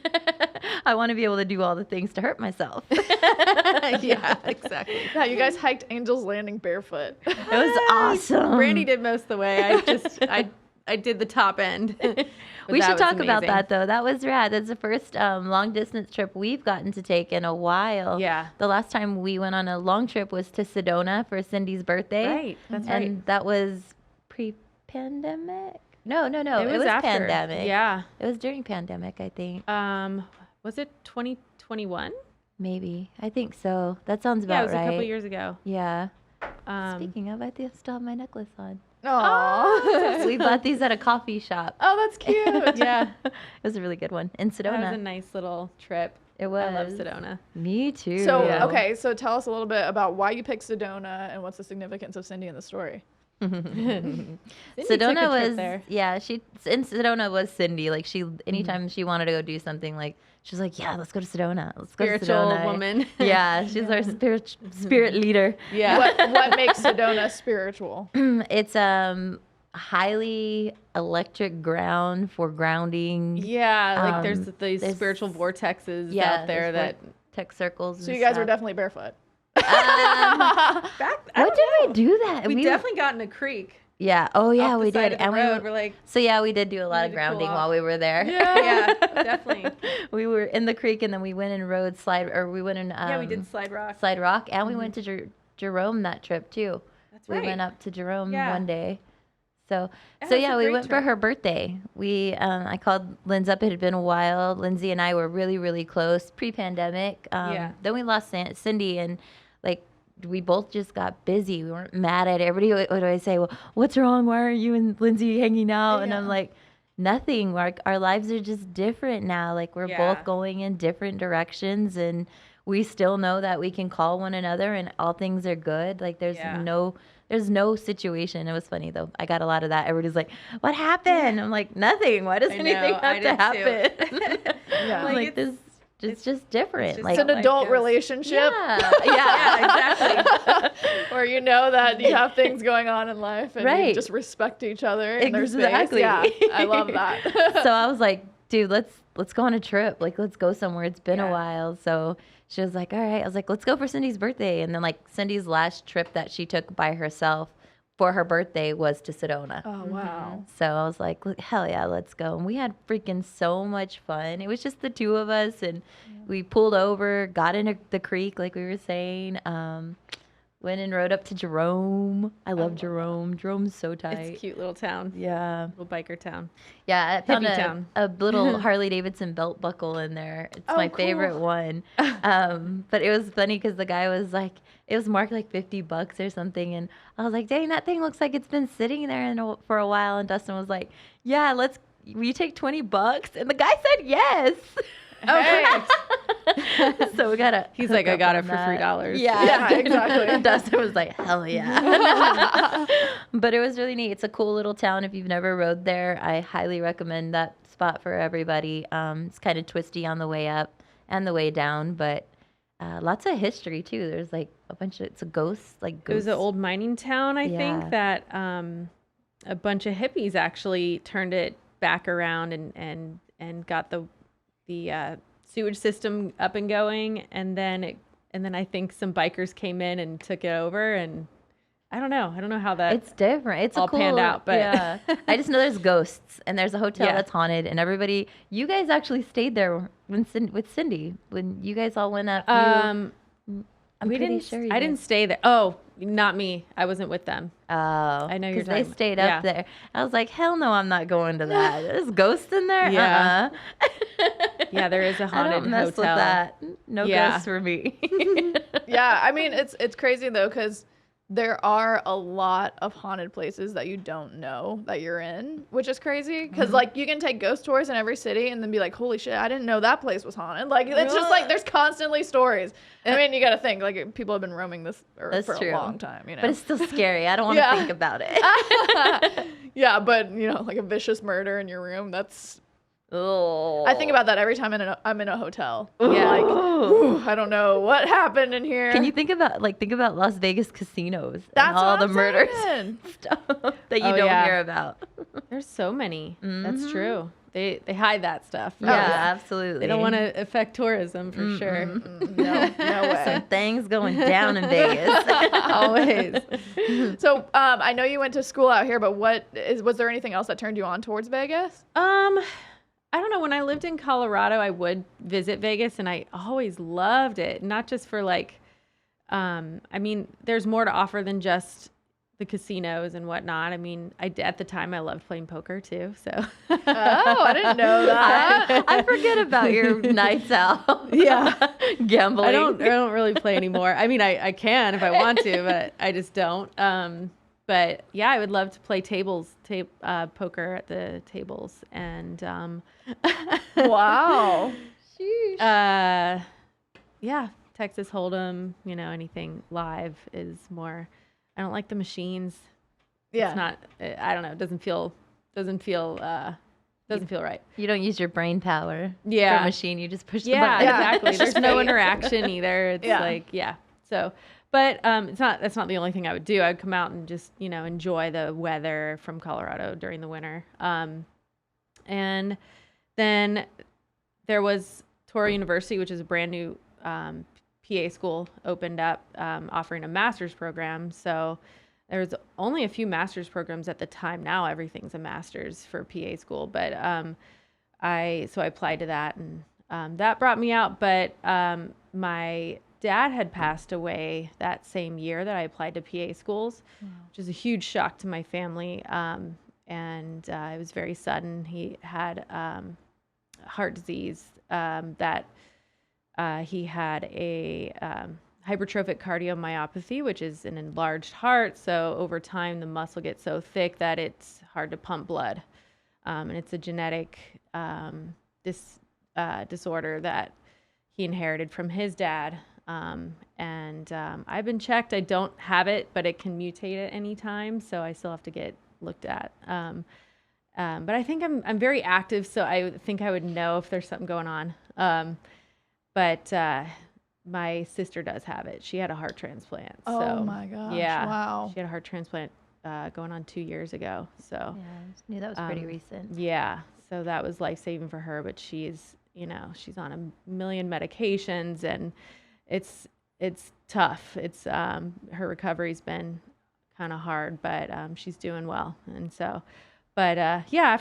Speaker 3: I want to be able to do all the things to hurt myself.
Speaker 4: Yeah, exactly.
Speaker 1: Yeah, you guys hiked Angel's Landing barefoot.
Speaker 3: It was awesome.
Speaker 4: Brandy did most of the way. I did the top end. But
Speaker 3: We
Speaker 4: that
Speaker 3: should
Speaker 4: was
Speaker 3: talk about
Speaker 4: amazing.
Speaker 3: that though. That was rad. That's the first long distance trip we've gotten to take in a while.
Speaker 4: Yeah.
Speaker 3: The last time we went on a long trip was to Sedona for Cindy's birthday.
Speaker 4: Right. That's
Speaker 3: And
Speaker 4: right.
Speaker 3: that was pre-pandemic. No.
Speaker 4: It was after.
Speaker 3: pandemic.
Speaker 4: Yeah.
Speaker 3: It was during pandemic, I think.
Speaker 4: Was it 2021?
Speaker 3: Maybe. I think so. That sounds
Speaker 4: Yeah, it
Speaker 3: about
Speaker 4: was
Speaker 3: right.
Speaker 4: a couple years ago.
Speaker 3: Yeah.
Speaker 4: Speaking
Speaker 3: Speaking of, I still have my necklace on.
Speaker 1: Aww.
Speaker 3: We bought these at a coffee shop.
Speaker 1: Oh, that's cute.
Speaker 4: yeah,
Speaker 3: It was a really good one in
Speaker 4: that was a
Speaker 3: Sedona.
Speaker 4: nice little trip.
Speaker 3: It was.
Speaker 4: I love Sedona.
Speaker 3: Me too.
Speaker 1: So,
Speaker 4: Yeah.
Speaker 1: okay, so tell us a little bit about why you picked Sedona and what's the significance of Cindy in the story.
Speaker 4: Cindy took a
Speaker 3: Sedona
Speaker 4: trip
Speaker 3: was
Speaker 4: there.
Speaker 3: Sedona was Cindy. Like anytime she wanted to go do something, like she's like, yeah, let's go to Sedona. Let's go to
Speaker 4: Spiritual
Speaker 3: Sedona.
Speaker 4: woman.
Speaker 3: Yeah, she's our spirit leader.
Speaker 4: Yeah.
Speaker 1: What makes Sedona spiritual?
Speaker 3: It's highly electric ground for grounding.
Speaker 4: Yeah, like there's
Speaker 3: Um,
Speaker 4: these
Speaker 3: there's-
Speaker 4: spiritual vortexes
Speaker 3: Yeah,
Speaker 4: out there
Speaker 3: there's
Speaker 4: that
Speaker 3: tech circles.
Speaker 1: So
Speaker 3: and
Speaker 1: you guys were
Speaker 3: stuff.
Speaker 1: definitely barefoot.
Speaker 3: What did we do that?
Speaker 4: we definitely got in a creek.
Speaker 3: Yeah. Oh yeah,
Speaker 4: off the
Speaker 3: we
Speaker 4: side
Speaker 3: did.
Speaker 4: of the
Speaker 3: And
Speaker 4: road. We're like,
Speaker 3: so yeah, we did do a lot of
Speaker 4: need to cool
Speaker 3: grounding
Speaker 4: off.
Speaker 3: while we were there.
Speaker 4: yeah, definitely.
Speaker 3: We were in the creek and then we went and rode we went in
Speaker 4: Yeah, we did Slide Rock.
Speaker 3: Slide Rock and we went to Jerome that trip too.
Speaker 4: That's
Speaker 3: We
Speaker 4: right.
Speaker 3: went up to Jerome
Speaker 4: Yeah.
Speaker 3: one day. So
Speaker 4: It
Speaker 3: so
Speaker 4: was a
Speaker 3: yeah, we
Speaker 4: great
Speaker 3: went for
Speaker 4: trip.
Speaker 3: her birthday. I called Lindsay up. It had been a while. Lindsay and I were really, really close pre-pandemic.
Speaker 4: Yeah.
Speaker 3: Then we lost Cindy and like we both just got busy. We weren't mad at it. Everybody would always say, well, what's wrong? Why aren't you and Lindsay hanging out? And I'm
Speaker 1: Yeah.
Speaker 3: like, nothing. Our lives are just different now. Like we're
Speaker 4: Yeah.
Speaker 3: both going in different directions and we still know that we can call one another and all things are good. Like there's
Speaker 4: Yeah.
Speaker 3: there's no situation. It was funny though. I got a lot of that. Everybody's like, "What happened?" I'm like, "Nothing. Why does
Speaker 4: I
Speaker 3: anything
Speaker 4: know, I
Speaker 3: have to
Speaker 4: did too.
Speaker 3: happen?"
Speaker 1: Yeah.
Speaker 3: I'm
Speaker 4: Like,
Speaker 3: like this. It's just different.
Speaker 4: just
Speaker 3: Like
Speaker 1: It's an
Speaker 4: life
Speaker 1: adult
Speaker 4: goes.
Speaker 1: relationship
Speaker 3: yeah,
Speaker 4: exactly.
Speaker 1: where you know that you have things going on in life and you
Speaker 3: Right.
Speaker 1: just respect each other in their space.
Speaker 3: Exactly.
Speaker 1: Yeah, I love that.
Speaker 3: So I was like, dude, let's go on a trip. Like, let's go somewhere. It's been a
Speaker 4: Yeah.
Speaker 3: while. So she was like, all right. I was like, let's go for Cindy's birthday. And then like Cindy's last trip that she took by herself for her birthday was to Sedona.
Speaker 1: Oh, wow.
Speaker 3: So I was like, hell yeah, let's go. And we had freaking so much fun. It was just the two of us, and we pulled over, got into the creek, like we were saying. Went and rode up to Jerome. I love Jerome. Jerome's so tight.
Speaker 4: It's a cute little town.
Speaker 3: Yeah.
Speaker 4: Little biker town.
Speaker 3: Yeah, I found
Speaker 4: Hippie town.
Speaker 3: a little Harley Davidson belt buckle in there. It's my
Speaker 1: cool.
Speaker 3: favorite one. But it was funny because the guy was like, it was marked like $50 or something. And I was like, dang, that thing looks like it's been sitting there for a while. And Dustin was like, yeah, will you take $20? And the guy said yes.
Speaker 1: Hey.
Speaker 3: So we gotta.
Speaker 4: He's
Speaker 3: hook
Speaker 4: like, I
Speaker 3: up
Speaker 4: got
Speaker 3: on
Speaker 4: it for
Speaker 3: that.
Speaker 4: $3.
Speaker 1: Yeah, exactly.
Speaker 3: Dustin was like, hell yeah. But it was really neat. It's a cool little town. If you've never rode there, I highly recommend that spot for everybody. It's kind of twisty on the way up and the way down, but lots of history too. There's like a bunch of, it's a ghost, like
Speaker 4: It was an old mining town, I
Speaker 3: Yeah.
Speaker 4: think, that a bunch of hippies actually turned it back around and got the sewage system up and going, and then I think some bikers came in and took it over, and I don't know how that
Speaker 3: It's different. It's
Speaker 4: all
Speaker 3: a cool,
Speaker 4: panned out, but
Speaker 3: yeah. I just know there's ghosts and there's a hotel
Speaker 4: Yeah.
Speaker 3: that's haunted, and everybody. You guys actually stayed there with Cindy when you guys all went up. I'm
Speaker 4: we
Speaker 3: pretty
Speaker 4: didn't.
Speaker 3: sure you
Speaker 4: I
Speaker 3: did.
Speaker 4: didn't stay there. Oh, not me. I wasn't with them.
Speaker 3: Oh,
Speaker 4: I know you're
Speaker 3: because they
Speaker 4: talking-
Speaker 3: stayed
Speaker 4: yeah.
Speaker 3: up there. I was like, hell no, I'm not going to that. There's ghosts in there.
Speaker 4: Yeah.
Speaker 3: Uh-uh.
Speaker 4: Yeah, there is a
Speaker 3: I
Speaker 4: haunted
Speaker 3: don't mess
Speaker 4: hotel.
Speaker 3: with that. No
Speaker 4: Yeah.
Speaker 3: ghosts for me.
Speaker 1: Yeah, I mean, it's crazy though, because there are a lot of haunted places that you don't know that you're in, which is crazy. Because like you can take ghost tours in every city and then be like, holy shit, I didn't know that place was haunted. Like it's just like there's constantly stories. I mean, you got to think like people have been roaming this earth
Speaker 3: That's
Speaker 1: for
Speaker 3: true.
Speaker 1: a long time, you know.
Speaker 3: But it's still scary. I don't want to
Speaker 1: Yeah.
Speaker 3: think about it.
Speaker 1: Yeah, but you know, like a vicious murder in your room, that's.
Speaker 3: Oh.
Speaker 1: I think about that every time I'm in a hotel.
Speaker 4: Yeah.
Speaker 1: Like, ooh, I don't know what happened in here.
Speaker 3: Can you think about Las Vegas casinos
Speaker 1: That's
Speaker 3: and all
Speaker 1: what
Speaker 3: the
Speaker 1: I'm
Speaker 3: murders
Speaker 1: saying.
Speaker 3: stuff that you
Speaker 4: Oh,
Speaker 3: don't
Speaker 4: yeah.
Speaker 3: hear about?
Speaker 4: There's so many. That's true. They hide that stuff.
Speaker 3: Yeah, absolutely.
Speaker 4: They don't want to affect tourism for sure.
Speaker 1: No way.
Speaker 3: Some things going down in Vegas.
Speaker 4: Always.
Speaker 1: So I know you went to school out here, but was there anything else that turned you on towards Vegas?
Speaker 4: I don't know. When I lived in Colorado, I would visit Vegas, and I always loved it. Not just for like, I mean, there's more to offer than just the casinos and whatnot. I mean, at the time I loved playing poker too. So.
Speaker 1: Oh, I didn't know that.
Speaker 3: I forget about your nights out.
Speaker 4: Yeah.
Speaker 3: Gambling.
Speaker 4: I don't really play anymore. I mean, I can if I want to, but I just don't. But yeah, I would love to play poker at the tables, and
Speaker 1: Wow.
Speaker 4: yeah, Texas Hold'em, anything live is more. I don't like the machines.
Speaker 1: Yeah.
Speaker 4: It's not. I don't know. It doesn't feel right.
Speaker 3: You don't use your brain power.
Speaker 4: Yeah.
Speaker 3: For a machine, you just push the
Speaker 4: Yeah,
Speaker 3: button.
Speaker 4: exactly.
Speaker 1: It's
Speaker 4: There's
Speaker 1: just
Speaker 4: no
Speaker 1: fate.
Speaker 4: interaction either. It's
Speaker 1: Yeah.
Speaker 4: like, yeah. So, but that's not the only thing I would do. I would come out and just, enjoy the weather from Colorado during the winter. And then there was Toro University, which is a brand new PA school, opened up, offering a master's program. So there's only a few master's programs at the time. Now everything's a master's for PA school. But I applied to that, and that brought me out. But my dad had passed away that same year that I applied to PA schools, which is a huge shock to my family. And it was very sudden. He had heart disease that he had a hypertrophic cardiomyopathy, which is an enlarged heart. So over time, the muscle gets so thick that it's hard to pump blood. And it's a genetic disorder that he inherited from his dad. And I've been checked. I don't have it, but it can mutate at any time. So I still have to get looked at. But I think I'm very active, so I think I would know if there's something going on. but my sister does have it. She had a heart transplant.
Speaker 1: Oh
Speaker 4: so,
Speaker 1: my gosh.
Speaker 4: Yeah.
Speaker 1: Wow.
Speaker 4: She had a heart transplant going on 2 years ago. So
Speaker 3: Yeah, I just knew that was pretty recent.
Speaker 4: yeah. So that was life-saving for her, but she's on a million medications, and it's tough. It's her recovery's been kind of hard, but she's doing well. And so, but yeah,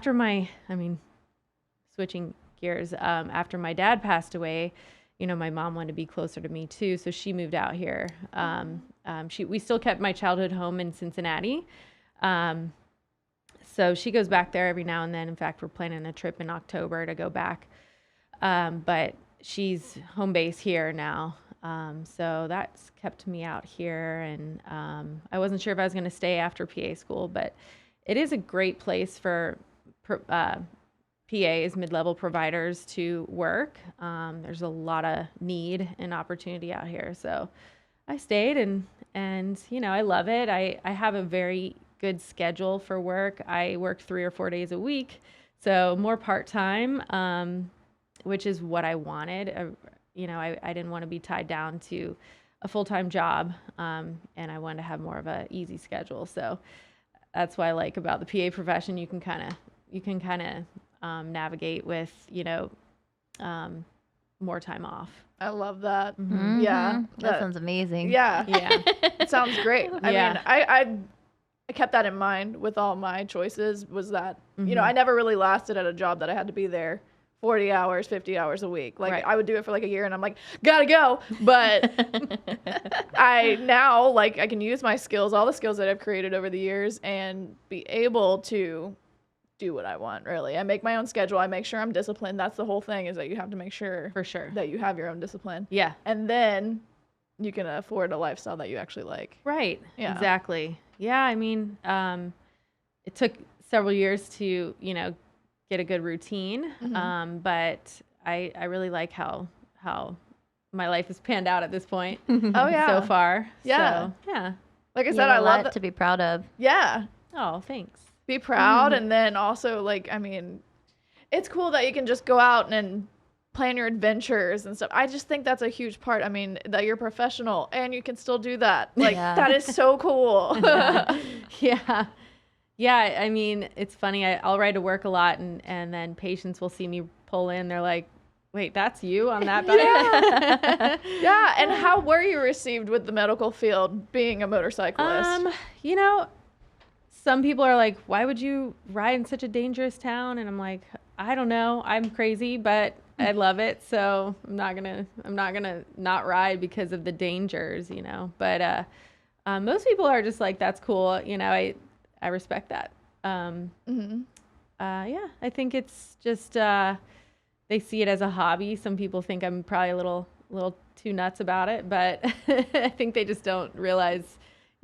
Speaker 4: switching gears, after my dad passed away, my mom wanted to be closer to me too, so she moved out here. We still kept my childhood home in Cincinnati. So she goes back there every now and then. In fact, we're planning a trip in October to go back. But she's home base here now. So that's kept me out here. And I wasn't sure if I was going to stay after PA school, but it is a great place for PAs, mid-level providers, to work. There's a lot of need and opportunity out here. So I stayed, and I love it. I have a very good schedule for work. I work 3 or 4 days a week, so more part-time, which is what I wanted. I didn't want to be tied down to a full-time job, and I wanted to have more of an easy schedule. So that's what I like about the PA profession. You can kind of navigate with more time off.
Speaker 1: I love that.
Speaker 3: Mhm.
Speaker 1: Yeah.
Speaker 3: That sounds amazing.
Speaker 1: Yeah.
Speaker 4: Yeah.
Speaker 1: It sounds great. I
Speaker 4: Yeah.
Speaker 1: mean, I kept that in mind with all my choices, was that, I never really lasted at a job that I had to be there 40 hours, 50 hours a week. Like,
Speaker 4: Right.
Speaker 1: I would do it for like a year and I'm like, gotta go. But I can use my skills, all the skills that I've created over the years, and be able to do what I want, really. I make my own schedule. I make sure I'm disciplined. That's the whole thing, is that you have to make sure
Speaker 4: For sure.
Speaker 1: that you have your own discipline.
Speaker 4: Yeah.
Speaker 1: And then you can afford a lifestyle that you actually like.
Speaker 4: Right.
Speaker 1: Yeah.
Speaker 4: Exactly. Yeah. I mean, it took several years to, get a good routine. But I really like how my life has panned out at this point.
Speaker 1: Oh, yeah.
Speaker 4: So far.
Speaker 1: Yeah.
Speaker 4: So, yeah.
Speaker 1: Like I
Speaker 3: You
Speaker 1: said,
Speaker 3: have
Speaker 1: I
Speaker 3: a
Speaker 1: love
Speaker 3: lot
Speaker 1: that.
Speaker 3: to be proud of.
Speaker 1: Yeah.
Speaker 4: Oh, thanks.
Speaker 1: Be proud. And then also, it's cool that you can just go out and plan your adventures and stuff. I just think that's a huge part. I mean, that you're professional and you can still do that.
Speaker 3: Yeah.
Speaker 1: That is so cool.
Speaker 4: Yeah. Yeah. I mean, it's funny. I'll ride to work a lot, and then patients will see me pull in. They're like, wait, that's you on that bike?
Speaker 1: Yeah. And how were you received with the medical field, being a motorcyclist?
Speaker 4: Some people are like, why would you ride in such a dangerous town? And I'm like, I don't know. I'm crazy, but I love it. So I'm not gonna not ride because of the dangers, But most people are just like, that's cool. I respect that. Yeah, I think it's just they see it as a hobby. Some people think I'm probably a little too nuts about it, but I think they just don't realize,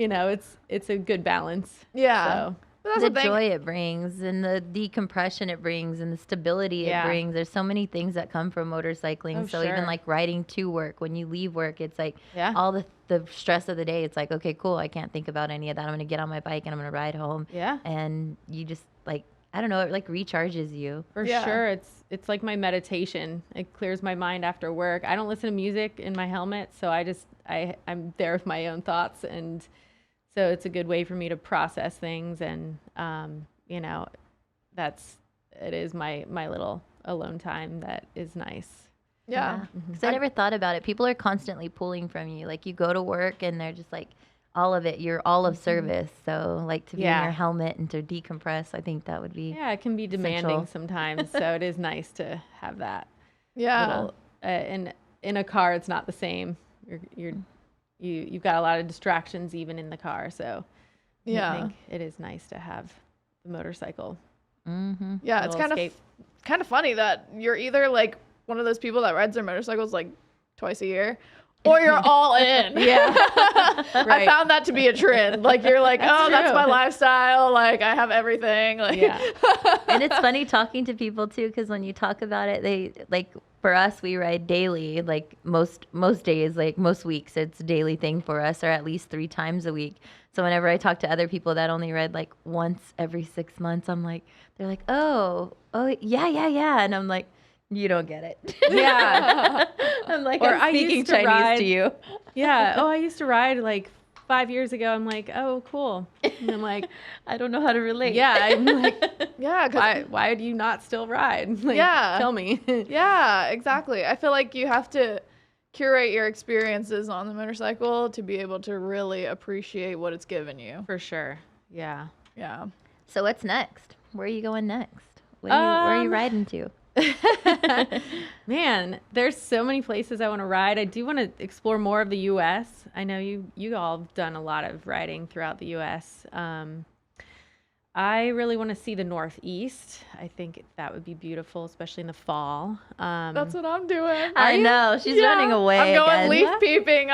Speaker 4: it's a good balance.
Speaker 1: Yeah.
Speaker 4: So.
Speaker 1: But that's
Speaker 3: The
Speaker 1: the thing.
Speaker 3: joy it brings, and the decompression it brings, and the stability
Speaker 4: Yeah.
Speaker 3: it brings. There's so many things that come from motorcycling.
Speaker 4: Oh,
Speaker 3: So
Speaker 4: sure.
Speaker 3: even like riding to work, when you leave work, it's like
Speaker 4: Yeah.
Speaker 3: all the stress of the day. It's like, okay, cool. I can't think about any of that. I'm going to get on my bike and I'm going to ride home.
Speaker 4: Yeah.
Speaker 3: And you just I don't know, it like recharges you.
Speaker 4: For
Speaker 1: Yeah.
Speaker 4: sure. It's like my meditation. It clears my mind after work. I don't listen to music in my helmet, so I'm there with my own thoughts, and so it's a good way for me to process things, and it is my little alone time that is nice.
Speaker 1: Yeah.
Speaker 3: Because I never thought about it. People are constantly pulling from you. Like you go to work and they're just like, all of it, you're all of service. So like to be in
Speaker 4: Yeah.
Speaker 3: your helmet and to decompress, I think that would be
Speaker 4: Yeah, it can be demanding
Speaker 3: essential.
Speaker 4: sometimes, so it is nice to have that.
Speaker 1: Yeah.
Speaker 4: Little, in a car, it's not the same. You've got a lot of distractions even in the car, so
Speaker 1: Yeah.
Speaker 4: I think it is nice to have the motorcycle.
Speaker 3: Mm-hmm.
Speaker 1: Yeah, it's
Speaker 4: little
Speaker 1: kind
Speaker 4: escape.
Speaker 1: of kind of funny that you're either like one of those people that rides their motorcycles like twice a year, or you're all in.
Speaker 4: Yeah.
Speaker 1: I
Speaker 4: Right.
Speaker 1: found that to be a trend. Like you're like,
Speaker 4: That's
Speaker 1: that's
Speaker 4: true.
Speaker 1: my lifestyle. Like I have everything. Like
Speaker 4: Yeah.
Speaker 3: And it's funny talking to people too, because when you talk about it, they like for us, we ride daily. Like most days, like most weeks, it's a daily thing for us, or at least 3 times a week. So whenever I talk to other people that only ride like once every 6 months, I'm like, they're like, oh, yeah, and I'm like, You don't get it.
Speaker 4: Yeah.
Speaker 3: I'm like,
Speaker 4: Or
Speaker 3: I'm
Speaker 4: I
Speaker 3: speaking
Speaker 4: used to
Speaker 3: Chinese
Speaker 4: ride-
Speaker 3: to you.
Speaker 4: Yeah. Oh, I used to ride like 5 years ago. I'm like, oh, cool. And I'm like,
Speaker 3: I don't know how to relate.
Speaker 4: yeah. I'm like,
Speaker 1: Yeah, because
Speaker 4: why do you not still ride? Like,
Speaker 1: Yeah.
Speaker 4: tell me.
Speaker 1: yeah, exactly. I feel like you have to curate your experiences on the motorcycle to be able to really appreciate what it's given you.
Speaker 4: For sure. Yeah.
Speaker 1: Yeah.
Speaker 3: So what's next? Where are you going next? Where are you riding to?
Speaker 4: Man, there's so many places I want to ride. I do want to explore more of the U.S. I know you all have done a lot of riding throughout the U.S. I really want to see the Northeast. I think that would be beautiful, especially in the fall.
Speaker 1: That's what I'm doing.
Speaker 3: I know. She's running away
Speaker 1: I'm going
Speaker 3: again.
Speaker 1: leaf peeping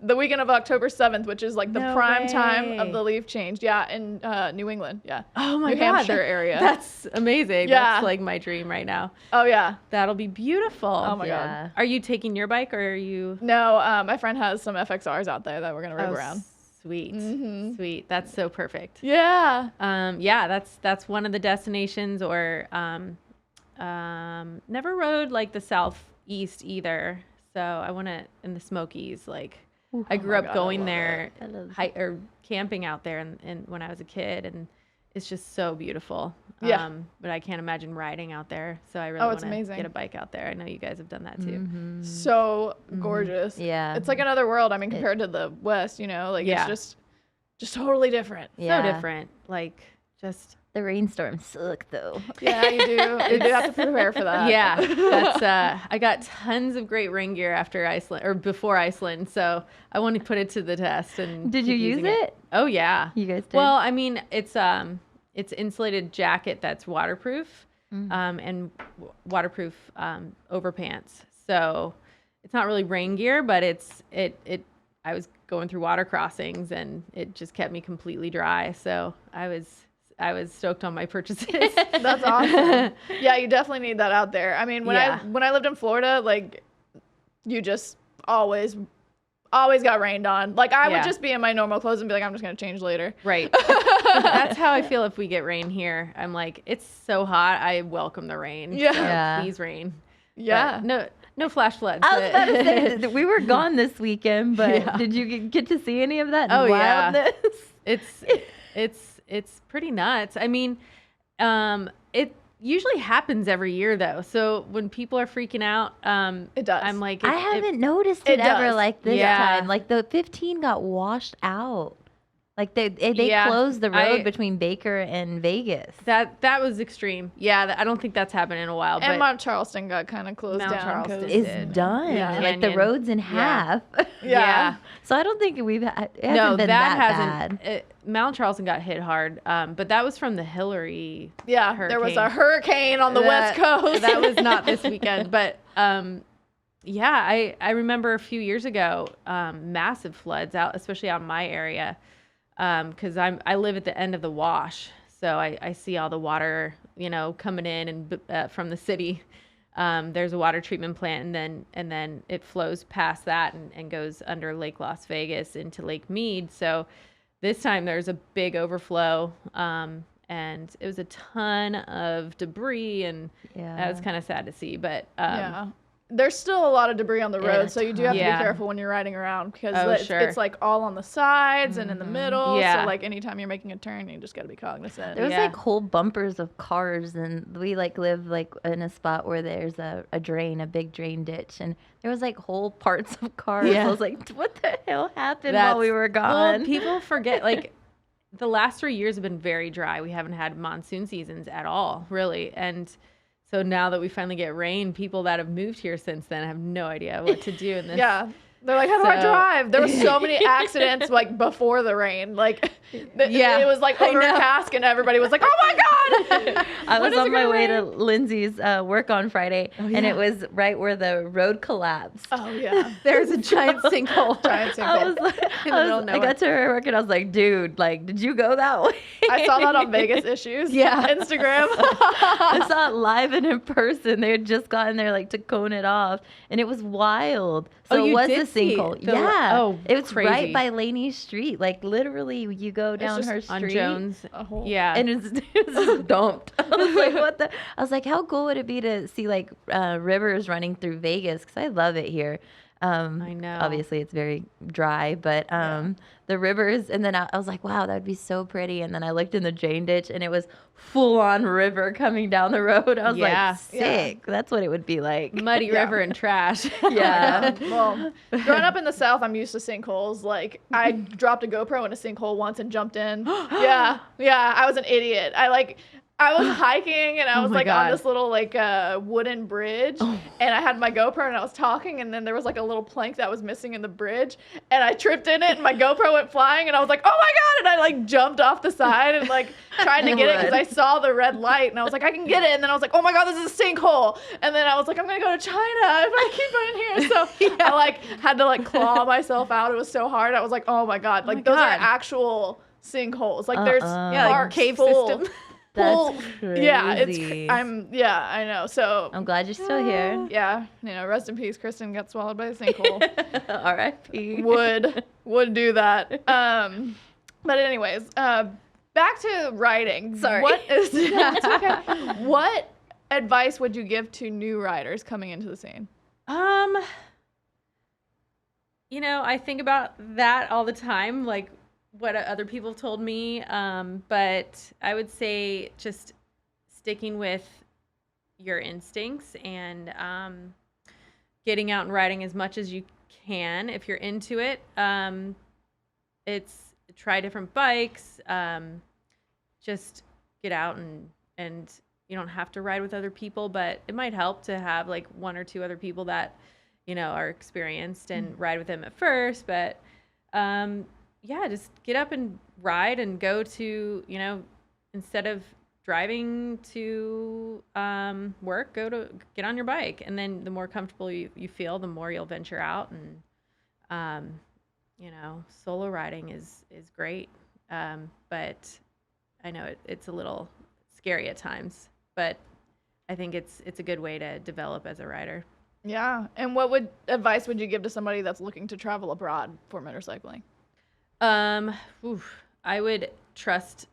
Speaker 1: the weekend of October 7th, which is like the
Speaker 4: No
Speaker 1: prime time of
Speaker 4: way.
Speaker 1: the leaf change. Yeah, in New England. Yeah.
Speaker 4: Oh my
Speaker 1: New
Speaker 4: God,
Speaker 1: Hampshire area.
Speaker 4: That's amazing.
Speaker 1: Yeah.
Speaker 4: That's like my dream right now.
Speaker 1: Oh yeah.
Speaker 4: That'll be beautiful.
Speaker 1: Oh my
Speaker 3: Yeah.
Speaker 1: god.
Speaker 4: Are you taking your bike or are you?
Speaker 1: No, my friend has some FXRs out there that we're gonna rip around.
Speaker 4: Sweet.
Speaker 1: Mhm.
Speaker 4: Sweet. That's so perfect.
Speaker 1: Yeah.
Speaker 4: Yeah, that's one of the destinations. Or never rode like the southeast either. So I want to in the Smokies. Like I grew
Speaker 1: my
Speaker 4: up
Speaker 1: God, I
Speaker 4: going
Speaker 1: love
Speaker 4: there,
Speaker 3: I love
Speaker 4: or camping out there, and when I was a kid, and it's just so beautiful.
Speaker 1: Yeah.
Speaker 4: But I can't imagine riding out there. So I really
Speaker 1: Oh,
Speaker 4: want
Speaker 1: it's
Speaker 4: to
Speaker 1: amazing.
Speaker 4: get a bike out there. I know you guys have done that too.
Speaker 3: Mm-hmm.
Speaker 1: So gorgeous.
Speaker 3: Yeah.
Speaker 1: It's like another world. I mean, compared to the West, like
Speaker 4: Yeah.
Speaker 1: it's just totally different.
Speaker 3: Yeah.
Speaker 4: So different. Like just.
Speaker 3: The rainstorms suck though.
Speaker 1: Yeah, you do. You do have to prepare for that.
Speaker 4: Yeah, that's I got tons of great rain gear after Iceland or before Iceland, so I want to put it to the test. And
Speaker 3: Did you
Speaker 4: keep
Speaker 3: use
Speaker 4: using
Speaker 3: it?
Speaker 4: Oh yeah.
Speaker 3: You guys did?
Speaker 4: Well, I mean, it's insulated jacket that's waterproof, and waterproof overpants. So it's not really rain gear, but it. I was going through water crossings and it just kept me completely dry. So I was stoked on my purchases.
Speaker 1: That's awesome. Yeah, you definitely need that out there. I mean, when
Speaker 4: Yeah.
Speaker 1: I lived in Florida, like you just always got rained on. Like I would
Speaker 4: Yeah.
Speaker 1: just be in my normal clothes and be like, I'm just gonna change later.
Speaker 4: Right. That's how I feel if we get rain here. I'm like, it's so hot. I welcome the rain.
Speaker 1: Yeah.
Speaker 4: So
Speaker 3: Yeah.
Speaker 4: please rain.
Speaker 1: Yeah.
Speaker 4: But no flash floods.
Speaker 3: I was about to say that we were gone this weekend, but
Speaker 4: Yeah.
Speaker 3: did you get to see any of that
Speaker 4: Oh, yeah.
Speaker 3: wildness?
Speaker 4: It's pretty nuts. I mean, it usually happens every year though. So when people are freaking out,
Speaker 1: It does.
Speaker 4: I'm like,
Speaker 3: I haven't noticed it
Speaker 1: it
Speaker 3: ever
Speaker 1: does.
Speaker 3: like this
Speaker 4: Yeah.
Speaker 3: time. Like the 15 got washed out. Like they
Speaker 4: Yeah,
Speaker 3: closed the road
Speaker 4: I-
Speaker 3: between Baker and Vegas.
Speaker 4: that was extreme. Yeah, I don't think that's happened in a while.
Speaker 1: And
Speaker 4: but
Speaker 1: Mount Charleston got kind of closed
Speaker 4: Mount
Speaker 1: down.
Speaker 4: Charleston
Speaker 1: 'cause-
Speaker 3: Is
Speaker 4: did.
Speaker 3: done.
Speaker 1: Yeah.
Speaker 3: Like the
Speaker 4: Canyon.
Speaker 3: road's in
Speaker 4: Yeah.
Speaker 3: half.
Speaker 1: Yeah.
Speaker 3: So I don't think it hasn't
Speaker 4: no,
Speaker 3: been
Speaker 4: that
Speaker 3: that
Speaker 4: hasn't. Mount Charleston got hit hard, but that was from the Hillary.
Speaker 1: Yeah, there was a hurricane on the West
Speaker 4: That-
Speaker 1: Coast.
Speaker 4: That was not this weekend, but yeah, I remember a few years ago, massive floods out, especially out in my area, because I live at the end of the wash, so I see all the water, coming in and from the city. There's a water treatment plant, and then it flows past that and goes under Lake Las Vegas into Lake Mead. So this time there's a big overflow, and it was a ton of debris, and that was kind of sad to see. But
Speaker 1: yeah. There's still a lot of debris on the road, so you do have to
Speaker 4: Yeah.
Speaker 1: be careful when you're riding around because
Speaker 4: Oh,
Speaker 1: it's,
Speaker 4: sure.
Speaker 1: it's like all on the sides and in the middle.
Speaker 4: Yeah.
Speaker 1: So like anytime you're making a turn, you just got to be cognizant.
Speaker 3: There was
Speaker 4: Yeah.
Speaker 3: like whole bumpers of cars, and we live in a spot where there's a drain, a big drain ditch, and there was like whole parts of cars.
Speaker 4: Yeah.
Speaker 3: I was like, what the hell happened while we were gone?
Speaker 4: Well, people forget, like, the last 3 years have been very dry. We haven't had monsoon seasons at all, really. And so now that we finally get rain, people that have moved here since then have no idea what to do in this.
Speaker 1: Yeah. They're like, how do I
Speaker 4: So-
Speaker 1: drive? There were so many accidents like before the rain. Like,
Speaker 4: Yeah,
Speaker 1: it was like
Speaker 4: I know.
Speaker 1: overcast and everybody was like, oh my God.
Speaker 3: I
Speaker 1: When
Speaker 3: was
Speaker 1: is it
Speaker 3: on my
Speaker 1: gonna
Speaker 3: way to
Speaker 1: rain?
Speaker 3: Lindsay's work on Friday, and
Speaker 4: yeah.
Speaker 3: it was right where the road collapsed.
Speaker 1: Oh, yeah.
Speaker 4: There's a giant sinkhole.
Speaker 1: Giant
Speaker 3: I was
Speaker 1: sinkhole.
Speaker 3: like,
Speaker 4: In the middle of
Speaker 3: I
Speaker 4: nowhere.
Speaker 3: got to her work and I was like, dude, like, did you go that way?
Speaker 1: I saw that on Vegas Issues.
Speaker 4: Yeah.
Speaker 1: Instagram.
Speaker 3: I saw it live and in person. They had just gotten there like to cone it off, and it was wild. So
Speaker 4: Oh,
Speaker 3: it
Speaker 4: you
Speaker 3: was
Speaker 4: did
Speaker 3: a
Speaker 4: see
Speaker 3: sinkhole.
Speaker 4: the-
Speaker 3: Yeah.
Speaker 4: oh,
Speaker 3: it was
Speaker 4: crazy.
Speaker 3: right by Laney's Street. Like literally, you go down
Speaker 1: just
Speaker 3: her
Speaker 4: On
Speaker 3: street.
Speaker 4: Jones.
Speaker 1: A whole-
Speaker 4: Yeah.
Speaker 3: And it was this just dumped. I was like, what the? I was like, how cool would it be to see like rivers running through Vegas? Because I love it here.
Speaker 4: I know.
Speaker 3: Obviously, it's very dry, but the rivers. And then I was like, wow, that would be so pretty. And then I looked in the drain ditch, and it was full on river coming down the road. I was like, sick. That's what it would be like.
Speaker 4: Muddy river and trash.
Speaker 3: Yeah.
Speaker 1: Well, growing up in the South, I'm used to sinkholes. Like, I dropped a GoPro in a sinkhole once and jumped in. Yeah, I was an idiot. I was hiking, and I was on this little wooden bridge, and I had my GoPro, and I was talking, and then there was like a little plank that was missing in the bridge, and I tripped in it, and my GoPro went flying, and I was like, oh my God, and I like jumped off the side and like tried to get it because I saw the red light, and I was like, I can get it, and then I was like, oh my God, this is a sinkhole, and then I was like, I'm gonna go to China if I keep it in here, so I like had to like claw myself out. It was so hard. I was like, oh my God, like those are actual sinkholes. Like there's
Speaker 4: like cave
Speaker 1: full.
Speaker 4: system.
Speaker 3: That's crazy.
Speaker 1: Yeah, I know. So
Speaker 3: I'm glad you're still here.
Speaker 1: yeah, rest in peace. Kristen got swallowed by a sinkhole.
Speaker 3: R.I.P.
Speaker 1: Would do that. But anyways, back to writing.
Speaker 3: Sorry.
Speaker 1: It's okay. What advice would you give to new riders coming into the scene?
Speaker 4: I think about that all the time, like what other people have told me. But I would say just sticking with your instincts and getting out and riding as much as you can if you're into it. It's try different bikes. Just get out and you don't have to ride with other people, but it might help to have like one or two other people that are experienced and ride with them at first. But just get up and ride and go to, instead of driving to work, get on your bike. And then the more comfortable you feel, the more you'll venture out. And, solo riding is great. But I know it's a little scary at times, but I think it's a good way to develop as a rider.
Speaker 1: Yeah. And what advice would you give to somebody that's looking to travel abroad for motorcycling?
Speaker 4: I would trust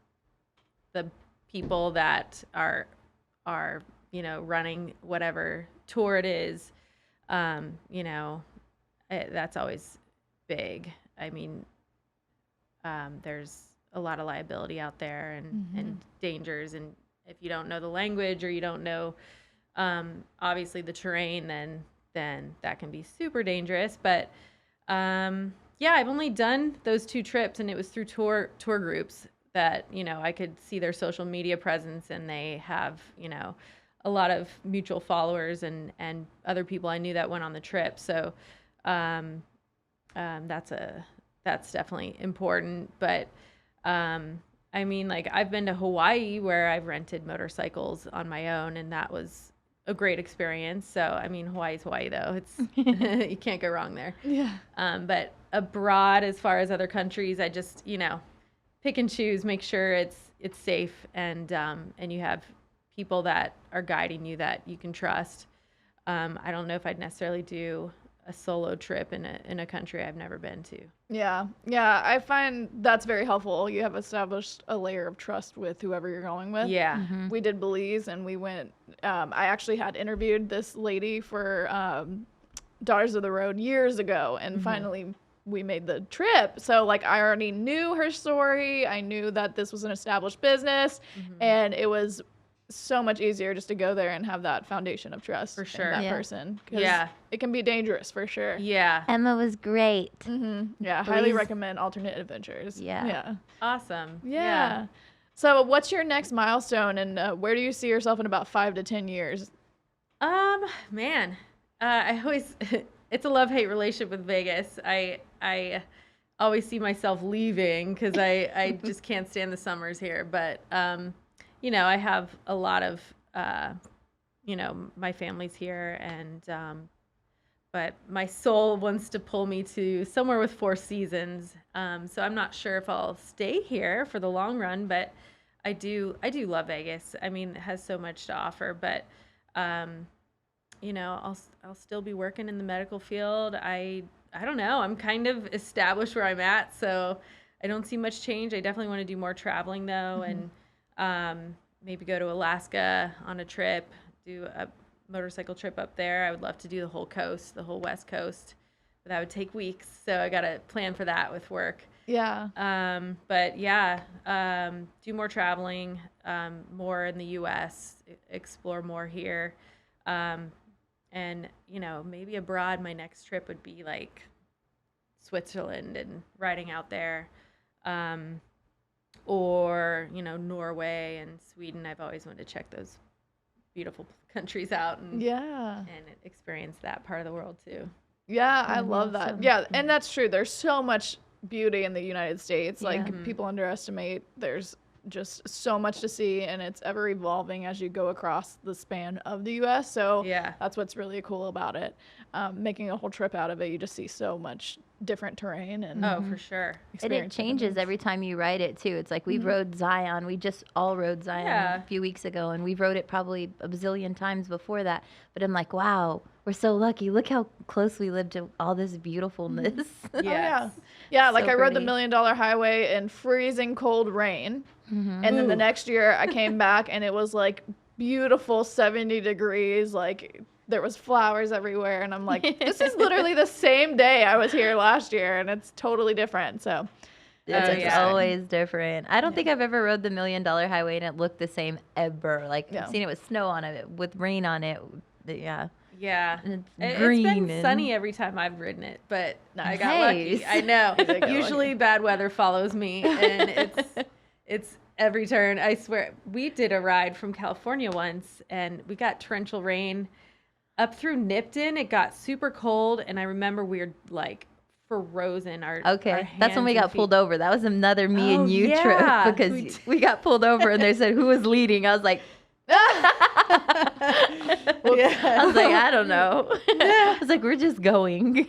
Speaker 4: the people that are running whatever tour it is. That's always big. I mean, there's a lot of liability out there and dangers. And if you don't know the language or you don't know, obviously the terrain, then that can be super dangerous. But, I've only done those 2 trips, and it was through tour groups that, I could see their social media presence, and they have, a lot of mutual followers and other people I knew that went on the trip. So, that's definitely important. But, I've been to Hawaii where I've rented motorcycles on my own, and that was a great experience. So, Hawaii's Hawaii though. It's, you can't go wrong there.
Speaker 1: Yeah.
Speaker 4: But abroad, as far as other countries, I just, pick and choose, make sure it's safe, and you have people that are guiding you that you can trust. I don't know if I'd necessarily do a solo trip in a country I've never been to.
Speaker 1: Yeah, I find that's very helpful. You have established a layer of trust with whoever you're going with.
Speaker 4: Yeah.
Speaker 3: Mm-hmm.
Speaker 1: We did Belize, and we went, I actually had interviewed this lady for Daughters of the Road years ago, and finally we made the trip. So like I already knew her story. I knew that this was an established business, and it was so much easier just to go there and have that foundation of trust
Speaker 4: For sure.
Speaker 1: in that
Speaker 3: Yeah.
Speaker 1: person. 'Cause
Speaker 4: Yeah.
Speaker 1: it can be dangerous for sure.
Speaker 4: Yeah.
Speaker 3: Emma was great.
Speaker 1: Yeah, highly
Speaker 3: Belize.
Speaker 1: recommend alternate adventures.
Speaker 3: Yeah.
Speaker 4: Awesome.
Speaker 1: Yeah. So what's your next milestone, and where do you see yourself in about 5 to 10 years?
Speaker 4: Man, I always, it's a love-hate relationship with Vegas. I always see myself leaving because I just can't stand the summers here. But, I have a lot of, my family's here, and, but my soul wants to pull me to somewhere with 4 seasons. So I'm not sure if I'll stay here for the long run, but I do love Vegas. It has so much to offer, but, I'll still be working in the medical field. I don't know. I'm kind of established where I'm at, so I don't see much change. I definitely want to do more traveling though. And, maybe go to Alaska on a trip, do a motorcycle trip up there. I would love to do the whole coast, the whole West Coast, but that would take weeks. So I got to plan for that with work.
Speaker 1: Yeah.
Speaker 4: But yeah, do more traveling, more in the U.S., explore more here. And, you know, maybe abroad, my next trip would be like Switzerland and riding out there. Or, you know, Norway and Sweden. I've always wanted to check those beautiful countries out and experience that part of the world too.
Speaker 1: Yeah, I love that.
Speaker 3: awesome.
Speaker 1: Yeah, and that's true. There's so much beauty in the United States. Like, people underestimate there's just so much to see, and it's ever evolving as you go across the span of the U.S. So that's what's really cool about it. Making a whole trip out of it, you just see so much different terrain. And
Speaker 4: Oh, for sure.
Speaker 3: And it changes every time you ride it too. It's like we rode Zion. We just all rode Zion a few weeks ago, and we've rode it probably a bazillion times before that. But I'm like, wow, we're so lucky. Look how close we live to all this beautifulness.
Speaker 1: Yeah, like
Speaker 3: So
Speaker 1: I rode the
Speaker 3: pretty.
Speaker 1: $1 Million Highway in freezing cold rain. And then the next year I came back and it was like beautiful 70 degrees. Like there was flowers everywhere. And I'm like, this is literally the same day I was here last year, and it's totally different. So
Speaker 3: It's always different. I don't think I've ever rode the $1 Million Highway and it looked the same ever. Like I've seen it with snow on it, with rain on it. Yeah.
Speaker 4: Yeah.
Speaker 3: And it's
Speaker 4: It's
Speaker 3: green
Speaker 4: been
Speaker 3: and-
Speaker 4: sunny every time I've ridden it, but I got lucky.
Speaker 3: Nice.
Speaker 4: I know.
Speaker 1: got
Speaker 4: Usually bad weather follows me, and it's every turn. I swear. We did a ride from California once, and we got torrential rain up through Nipton. It got super cold, and I remember we were like frozen. Our
Speaker 3: That's when we
Speaker 4: hands and
Speaker 3: got pulled
Speaker 4: feet.
Speaker 3: over. That was another me
Speaker 4: Oh,
Speaker 3: and you
Speaker 4: yeah.
Speaker 3: trip because we got pulled over and they said who was leading. I was like, I was like, I don't know. I was like, we're just going.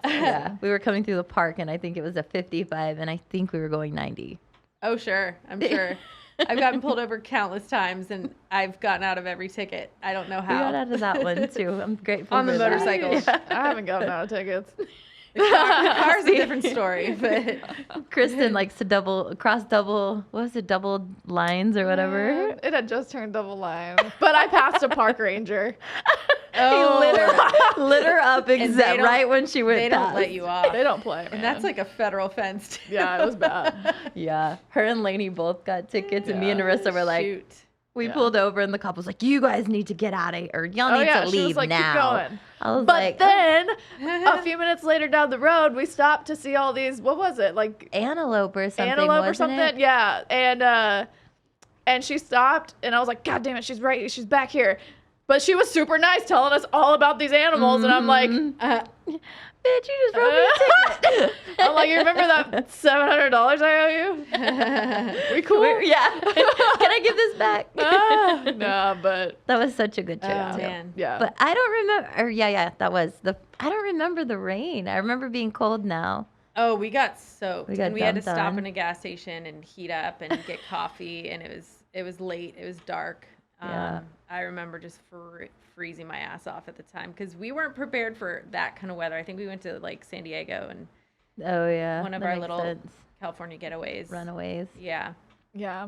Speaker 3: Yeah, we were coming through the park and I think it was a 55 and I think we were going 90.
Speaker 4: Oh, sure. I'm sure. I've gotten pulled over countless times, and I've gotten out of every ticket. I don't know
Speaker 3: We
Speaker 4: how.
Speaker 3: got out of that one too. I'm grateful
Speaker 4: On the
Speaker 3: for that.
Speaker 4: motorcycle.
Speaker 1: I haven't gotten out of tickets.
Speaker 4: The car's a different story, but
Speaker 3: Kristen likes to double lines or whatever.
Speaker 1: It had just turned double line, but I passed a park ranger.
Speaker 3: He lit her up
Speaker 4: they don't-
Speaker 3: right when she went
Speaker 4: they
Speaker 3: past.
Speaker 4: don't let you off.
Speaker 1: They don't play, man.
Speaker 4: And that's like a federal offense. Too.
Speaker 1: Yeah, it was bad.
Speaker 3: Yeah, her and Lainey both got tickets, and me and Arissa were like,
Speaker 4: Shoot.
Speaker 3: we pulled over, and the cop was like, "You guys need to get out of here, or y'all need to
Speaker 1: she
Speaker 3: leave
Speaker 1: was like,
Speaker 3: now."
Speaker 1: keep going.
Speaker 3: I was
Speaker 1: But
Speaker 3: like,
Speaker 1: then, a few minutes later down the road, we stopped to see all these, what was it, like
Speaker 3: antelope or something.
Speaker 1: antelope or
Speaker 3: wasn't
Speaker 1: something?
Speaker 3: it?
Speaker 1: Yeah, and she stopped, and I was like, God damn it, she's back here. But she was super nice, telling us all about these animals, and I'm like,
Speaker 3: Bitch, you just wrote me a ticket.
Speaker 1: I'm like, you remember that $700 I owe you? We cool?
Speaker 3: Yeah. Can I give this back?
Speaker 1: No, but
Speaker 3: That was such a good trip
Speaker 4: Oh,
Speaker 3: too.
Speaker 4: man.
Speaker 1: yeah.
Speaker 3: But I don't remember. Or that was I don't remember the rain. I remember being cold now.
Speaker 4: Oh, we got soaked,
Speaker 3: We got
Speaker 4: and we had to
Speaker 3: dumped
Speaker 4: stop
Speaker 3: on.
Speaker 4: in a gas station and heat up and get coffee, and it was late. It was dark.
Speaker 3: Yeah.
Speaker 4: I remember just freezing my ass off at the time because we weren't prepared for that kind of weather. I think we went to like San Diego and
Speaker 3: Oh yeah.
Speaker 4: one of
Speaker 3: that
Speaker 4: our
Speaker 3: makes
Speaker 4: little
Speaker 3: sense.
Speaker 4: California getaways.
Speaker 3: Runaways.
Speaker 4: Yeah.
Speaker 1: Yeah.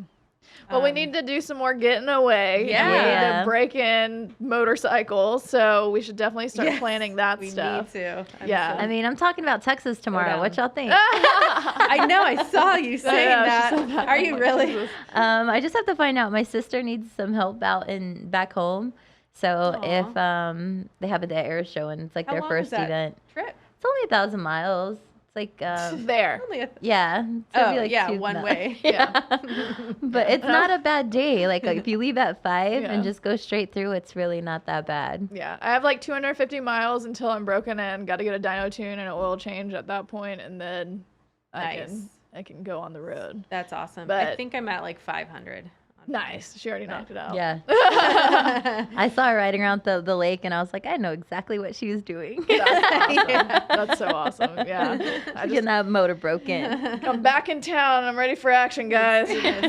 Speaker 1: Well, we need to do some more getting away.
Speaker 4: Yeah.
Speaker 1: We need
Speaker 3: Yeah.
Speaker 1: to break in motorcycles, so we should definitely start
Speaker 4: Yes,
Speaker 1: planning that
Speaker 4: We
Speaker 1: stuff.
Speaker 4: need to.
Speaker 1: Yeah.
Speaker 3: I mean, I'm talking about Texas tomorrow.
Speaker 4: down.
Speaker 3: What y'all think?
Speaker 4: I know. I saw you saying
Speaker 1: Yeah, she
Speaker 4: that.
Speaker 1: said that.
Speaker 4: Are you really?
Speaker 3: I just have to find out. My sister needs some help out back home. So
Speaker 4: Aw.
Speaker 3: if they have the air show and it's like
Speaker 4: How
Speaker 3: their
Speaker 4: long
Speaker 3: first
Speaker 4: is that
Speaker 3: event,
Speaker 4: trip?
Speaker 3: it's only 1,000 miles. It's like
Speaker 1: There.
Speaker 4: Only a
Speaker 3: yeah. So it'd be
Speaker 4: Oh,
Speaker 3: like
Speaker 4: yeah,
Speaker 3: 2
Speaker 4: one
Speaker 3: no.
Speaker 4: way.
Speaker 3: Yeah. But it's not a bad day. Like if you leave at 5
Speaker 1: Yeah.
Speaker 3: and just go straight through, it's really not that bad.
Speaker 1: Yeah. I have like 250 miles until I'm broken in. Got to get a dyno tune and an oil change at that point, and then
Speaker 4: Nice.
Speaker 1: I can go on the road.
Speaker 4: That's awesome. I
Speaker 1: But-
Speaker 4: think I'm at like 500.
Speaker 1: Nice. She already knocked it out.
Speaker 3: Yeah. I saw her riding around the lake and I was like, I know exactly what she was doing.
Speaker 1: That's awesome. That's so awesome. Yeah. I
Speaker 3: Getting
Speaker 1: just
Speaker 3: that motor broken.
Speaker 1: I'm back in town. I'm ready for action, guys.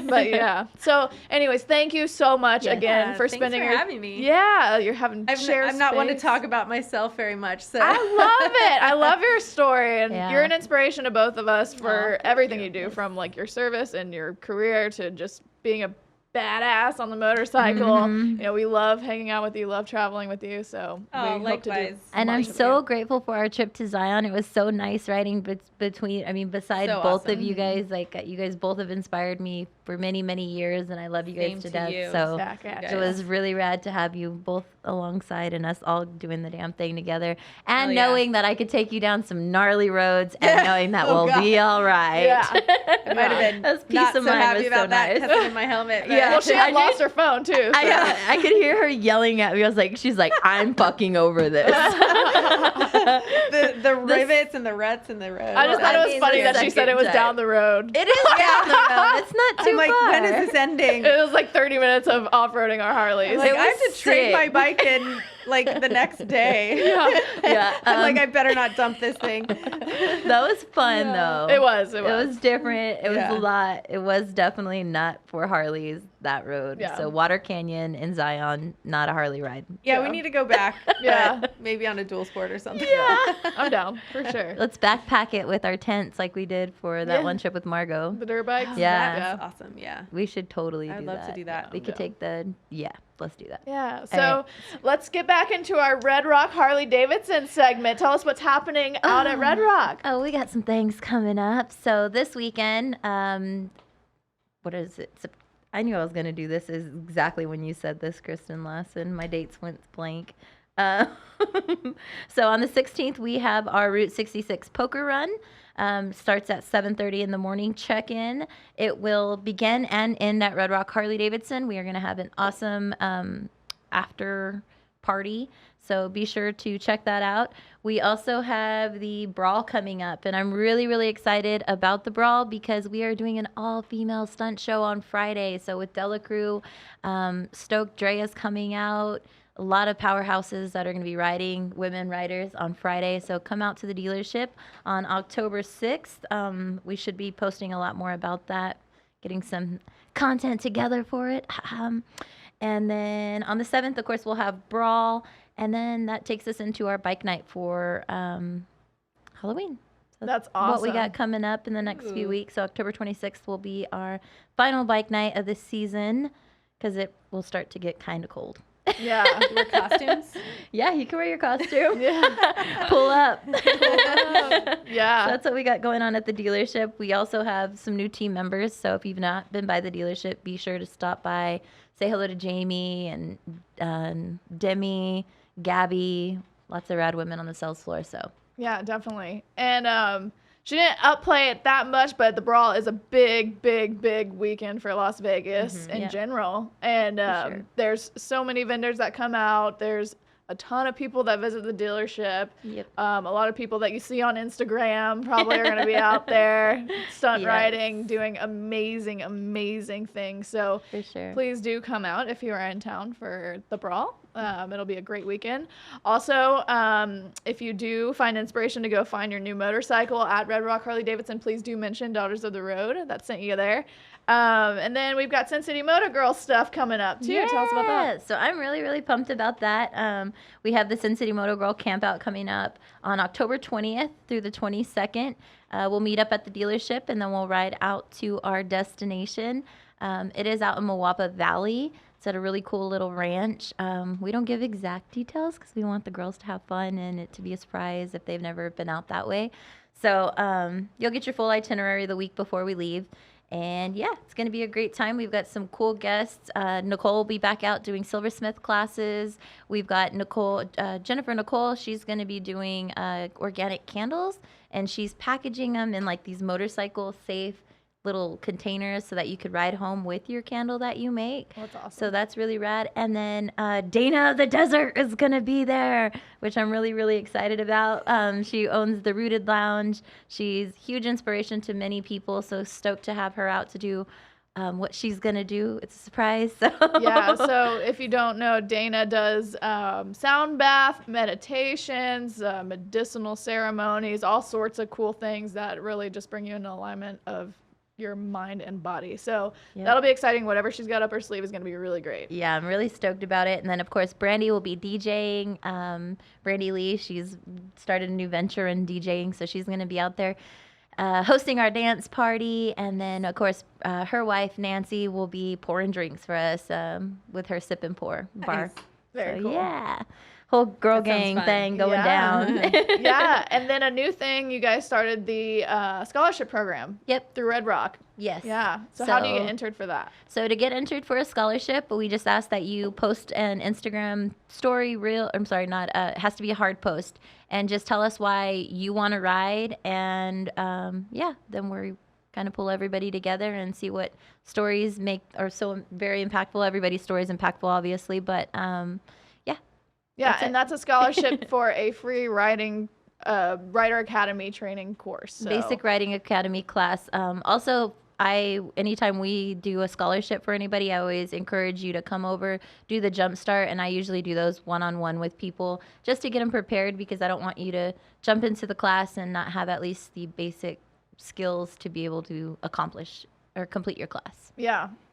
Speaker 1: But yeah. So, anyways, thank you so much
Speaker 3: Yes.
Speaker 1: again
Speaker 4: Yeah,
Speaker 1: for
Speaker 4: thanks
Speaker 1: spending
Speaker 4: for
Speaker 1: your
Speaker 4: having me.
Speaker 1: Yeah, you're having shared
Speaker 4: I'm not one to
Speaker 1: space.
Speaker 4: talk about myself very much. So
Speaker 1: I love it. I love your story, and
Speaker 3: Yeah.
Speaker 1: you're an inspiration to both of us for
Speaker 4: thank
Speaker 1: everything you do, from like your service and your career to just being a badass on the motorcycle.
Speaker 3: Mhm.
Speaker 1: You know, we love hanging out with you, love traveling with you. So we hope to do
Speaker 4: likewise.
Speaker 3: And I'm
Speaker 1: much of
Speaker 3: so
Speaker 1: you.
Speaker 3: grateful for our trip to Zion. It was so nice riding beside
Speaker 4: So
Speaker 3: both of
Speaker 4: awesome.
Speaker 3: you guys. Like, you guys both have inspired me for many, many years, and I love you guys
Speaker 4: Same
Speaker 3: to
Speaker 4: to
Speaker 3: death.
Speaker 4: you.
Speaker 3: So
Speaker 1: Back at
Speaker 3: it
Speaker 1: ya.
Speaker 3: was really rad to have you both alongside and us all doing the damn thing together. And
Speaker 4: Hell yeah.
Speaker 3: knowing that I could take you down some gnarly roads and knowing that we'll be all right.
Speaker 1: Yeah.
Speaker 4: I might have been
Speaker 3: That's peace
Speaker 4: not
Speaker 3: of
Speaker 4: so
Speaker 3: mind
Speaker 4: happy
Speaker 3: was
Speaker 4: about
Speaker 3: so
Speaker 4: that
Speaker 3: nice.
Speaker 4: testing in my helmet. but-
Speaker 3: Yeah.
Speaker 1: Well, she
Speaker 3: I
Speaker 1: had
Speaker 3: need-
Speaker 1: lost her phone too. So.
Speaker 3: I could hear her yelling at me. I was like, she's like, I'm fucking over this.
Speaker 4: the rivets and the ruts in the road.
Speaker 1: I just thought it was funny that she said it was
Speaker 3: second
Speaker 1: down the road.
Speaker 3: It is down the road. It's not too
Speaker 4: I'm like,
Speaker 3: far.
Speaker 4: when is this ending?
Speaker 1: It was like 30 minutes of off-roading our Harleys.
Speaker 4: Like,
Speaker 3: It
Speaker 4: I have
Speaker 3: was
Speaker 4: to trade my
Speaker 3: sick.
Speaker 4: bike in like the next day.
Speaker 3: Yeah,
Speaker 4: I'm like, I better not dump this thing.
Speaker 3: that was fun though.
Speaker 1: It was.
Speaker 3: It was different. It was
Speaker 4: Yeah.
Speaker 3: a lot. It was definitely not for Harleys, that road.
Speaker 1: Yeah.
Speaker 3: So Water Canyon in Zion, not a Harley ride.
Speaker 4: Yeah,
Speaker 1: Yeah.
Speaker 4: we need to go back.
Speaker 1: Yeah.
Speaker 4: but maybe on a dual sport or something.
Speaker 1: I'm down for sure.
Speaker 3: Let's backpack it with our tents like we did for that
Speaker 1: Yeah.
Speaker 3: one trip with Margot.
Speaker 1: The dirt bikes.
Speaker 3: Yeah.
Speaker 4: That's awesome. Yeah.
Speaker 3: We should totally
Speaker 4: I'd
Speaker 3: do
Speaker 4: love
Speaker 3: that.
Speaker 4: to do that.
Speaker 3: We could take let's do that.
Speaker 1: Yeah.
Speaker 3: All
Speaker 1: So let's get back into our Red Rock Harley Davidson segment. Tell us what's happening out at Red Rock.
Speaker 3: Oh, we got some things coming up. So this weekend, what is it? I knew I was going to do this is exactly when you said this, Kristen Lassen. My dates went blank. So on the 16th, we have our Route 66 poker run. Starts at 7:30 in the morning check-in. It will begin and end at Red Rock Harley Davidson. We are going to have an awesome after party. So be sure to check that out. We also have the Brawl coming up, and I'm really, really excited about the Brawl because we are doing an all-female stunt show on Friday. So with Delacruz, Stoke Drea's coming out, a lot of powerhouses that are going to be riding, women riders on Friday. So come out to the dealership on October 6th. We should be posting a lot more about that, getting some content together for it. And then on the 7th, of course, we'll have Brawl. And then that takes us into our bike night for Halloween. So
Speaker 1: That's
Speaker 3: what we
Speaker 1: awesome.
Speaker 3: got coming up in the next few
Speaker 4: Ooh.
Speaker 3: weeks. So October 26th will be our final bike night of the season because it will start to get kind of cold.
Speaker 1: Yeah.
Speaker 4: Wear costumes.
Speaker 3: Yeah, you can wear your costume.
Speaker 1: Yeah.
Speaker 3: Pull up.
Speaker 1: Yeah.
Speaker 3: So that's what we got going on at the dealership. We also have some new team members. So if you've not been by the dealership, be sure to stop by, say hello to Jamie and Demi, Gabby, lots of rad women on the sales floor. So
Speaker 1: Yeah, definitely. And she didn't upplay it that much, but the Brawl is a big, big, big weekend for Las Vegas in
Speaker 3: Yeah.
Speaker 1: general. And
Speaker 3: sure.
Speaker 1: there's so many vendors that come out. There's a ton of people that visit the dealership.
Speaker 3: Yep.
Speaker 1: A lot of people that you see on Instagram probably are going to be out there stunt
Speaker 3: Yes.
Speaker 1: riding, doing amazing, amazing things. So
Speaker 3: for sure.
Speaker 1: please do come out if you are in town for the Brawl. It'll be a great weekend. Also, if you do find inspiration to go find your new motorcycle at Red Rock Harley Davidson, please do mention Daughters of the Road. That sent you there. And then we've got Sin City Motor Girl stuff coming up too. Tell us about that.
Speaker 3: So I'm really, really pumped about that. We have the Sin City Motor Girl camp out coming up on October 20th through the 22nd. We'll meet up at the dealership and then we'll ride out to our destination. It is out in Moapa Valley. It's at a really cool little ranch. We don't give exact details because we want the girls to have fun and it to be a surprise if they've never been out that way. So you'll get your full itinerary the week before we leave. And yeah, it's going to be a great time. We've got some cool guests. Nicole will be back out doing silversmith classes. We've got Jennifer Nicole. She's going to be doing organic candles, and she's packaging them in like these motorcycle safe little containers so that you could ride home with your candle that you make.
Speaker 1: That's awesome.
Speaker 3: So that's really rad. And then Dana of the Desert is going to be there, which I'm really, really excited about. She owns the Rooted Lounge. She's huge inspiration to many people. So stoked to have her out to do what she's going to do. It's a surprise. So.
Speaker 1: Yeah, so if you don't know, Dana does sound bath, meditations, medicinal ceremonies, all sorts of cool things that really just bring you into alignment of your mind and body. So
Speaker 3: Yep.
Speaker 1: that'll be exciting. Whatever she's got up her sleeve is going to be really great.
Speaker 3: Yeah, I'm really stoked about it. And then, of course, Brandy will be DJing. Brandy Lee, she's started a new venture in DJing, so she's going to be out there. hosting our dance party. And then, of course, her wife, Nancy, will be pouring drinks for us with her sip and pour bar.
Speaker 1: Very
Speaker 3: So,
Speaker 1: cool.
Speaker 3: Yeah. Whole girl
Speaker 4: That sounds
Speaker 3: gang
Speaker 4: fun.
Speaker 3: thing going
Speaker 1: Yeah.
Speaker 3: down.
Speaker 1: Yeah, and then a new thing, you guys started the scholarship program.
Speaker 3: Yep.
Speaker 1: Through Red Rock.
Speaker 3: Yes.
Speaker 1: Yeah. So how do you
Speaker 3: So-
Speaker 1: get entered for that?
Speaker 3: So to get entered for a scholarship, we just ask that you post an Instagram story reel. I'm sorry, not it has to be a hard post, and just tell us why you want to ride, and then we kind of pull everybody together and see what stories are so very impactful. Everybody's story is impactful, obviously, but
Speaker 1: Yeah,
Speaker 3: That's
Speaker 1: and
Speaker 3: it.
Speaker 1: that's a scholarship for a free riding Rider Academy training course. So.
Speaker 3: basic riding academy class. Also, anytime we do a scholarship for anybody, I always encourage you to come over, do the jump start, and I usually do those one-on-one with people just to get them prepared, because I don't want you to jump into the class and not have at least the basic skills to be able to accomplish or complete your class.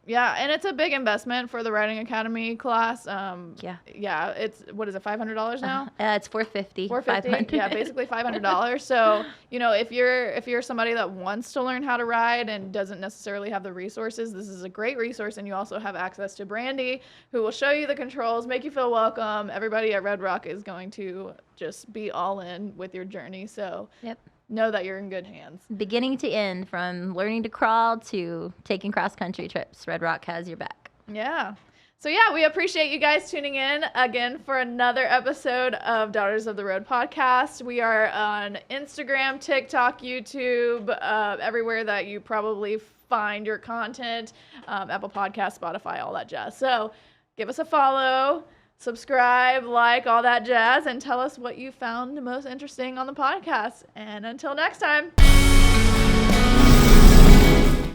Speaker 1: Yeah, and it's a big investment for the Riding Academy class. Yeah, it's what is it, $500 now?
Speaker 3: It's $450.
Speaker 1: $450. Yeah, basically $500. So if you're somebody that wants to learn how to ride and doesn't necessarily have the resources, this is a great resource. And you also have access to Brandy, who will show you the controls, make you feel welcome. Everybody at Red Rock is going to just be all in with your journey. So
Speaker 3: Yep.
Speaker 1: know that you're in good hands.
Speaker 3: Beginning to end, from learning to crawl to taking cross-country trips, Red Rock has your back.
Speaker 1: Yeah. So yeah, we appreciate you guys tuning in again for another episode of Daughters of the Road podcast. We are on Instagram, TikTok, YouTube, everywhere that you probably find your content, Apple Podcasts, Spotify, all that jazz. So give us a follow, subscribe, like, all that jazz, and tell us what you found most interesting on the podcast. And until next time.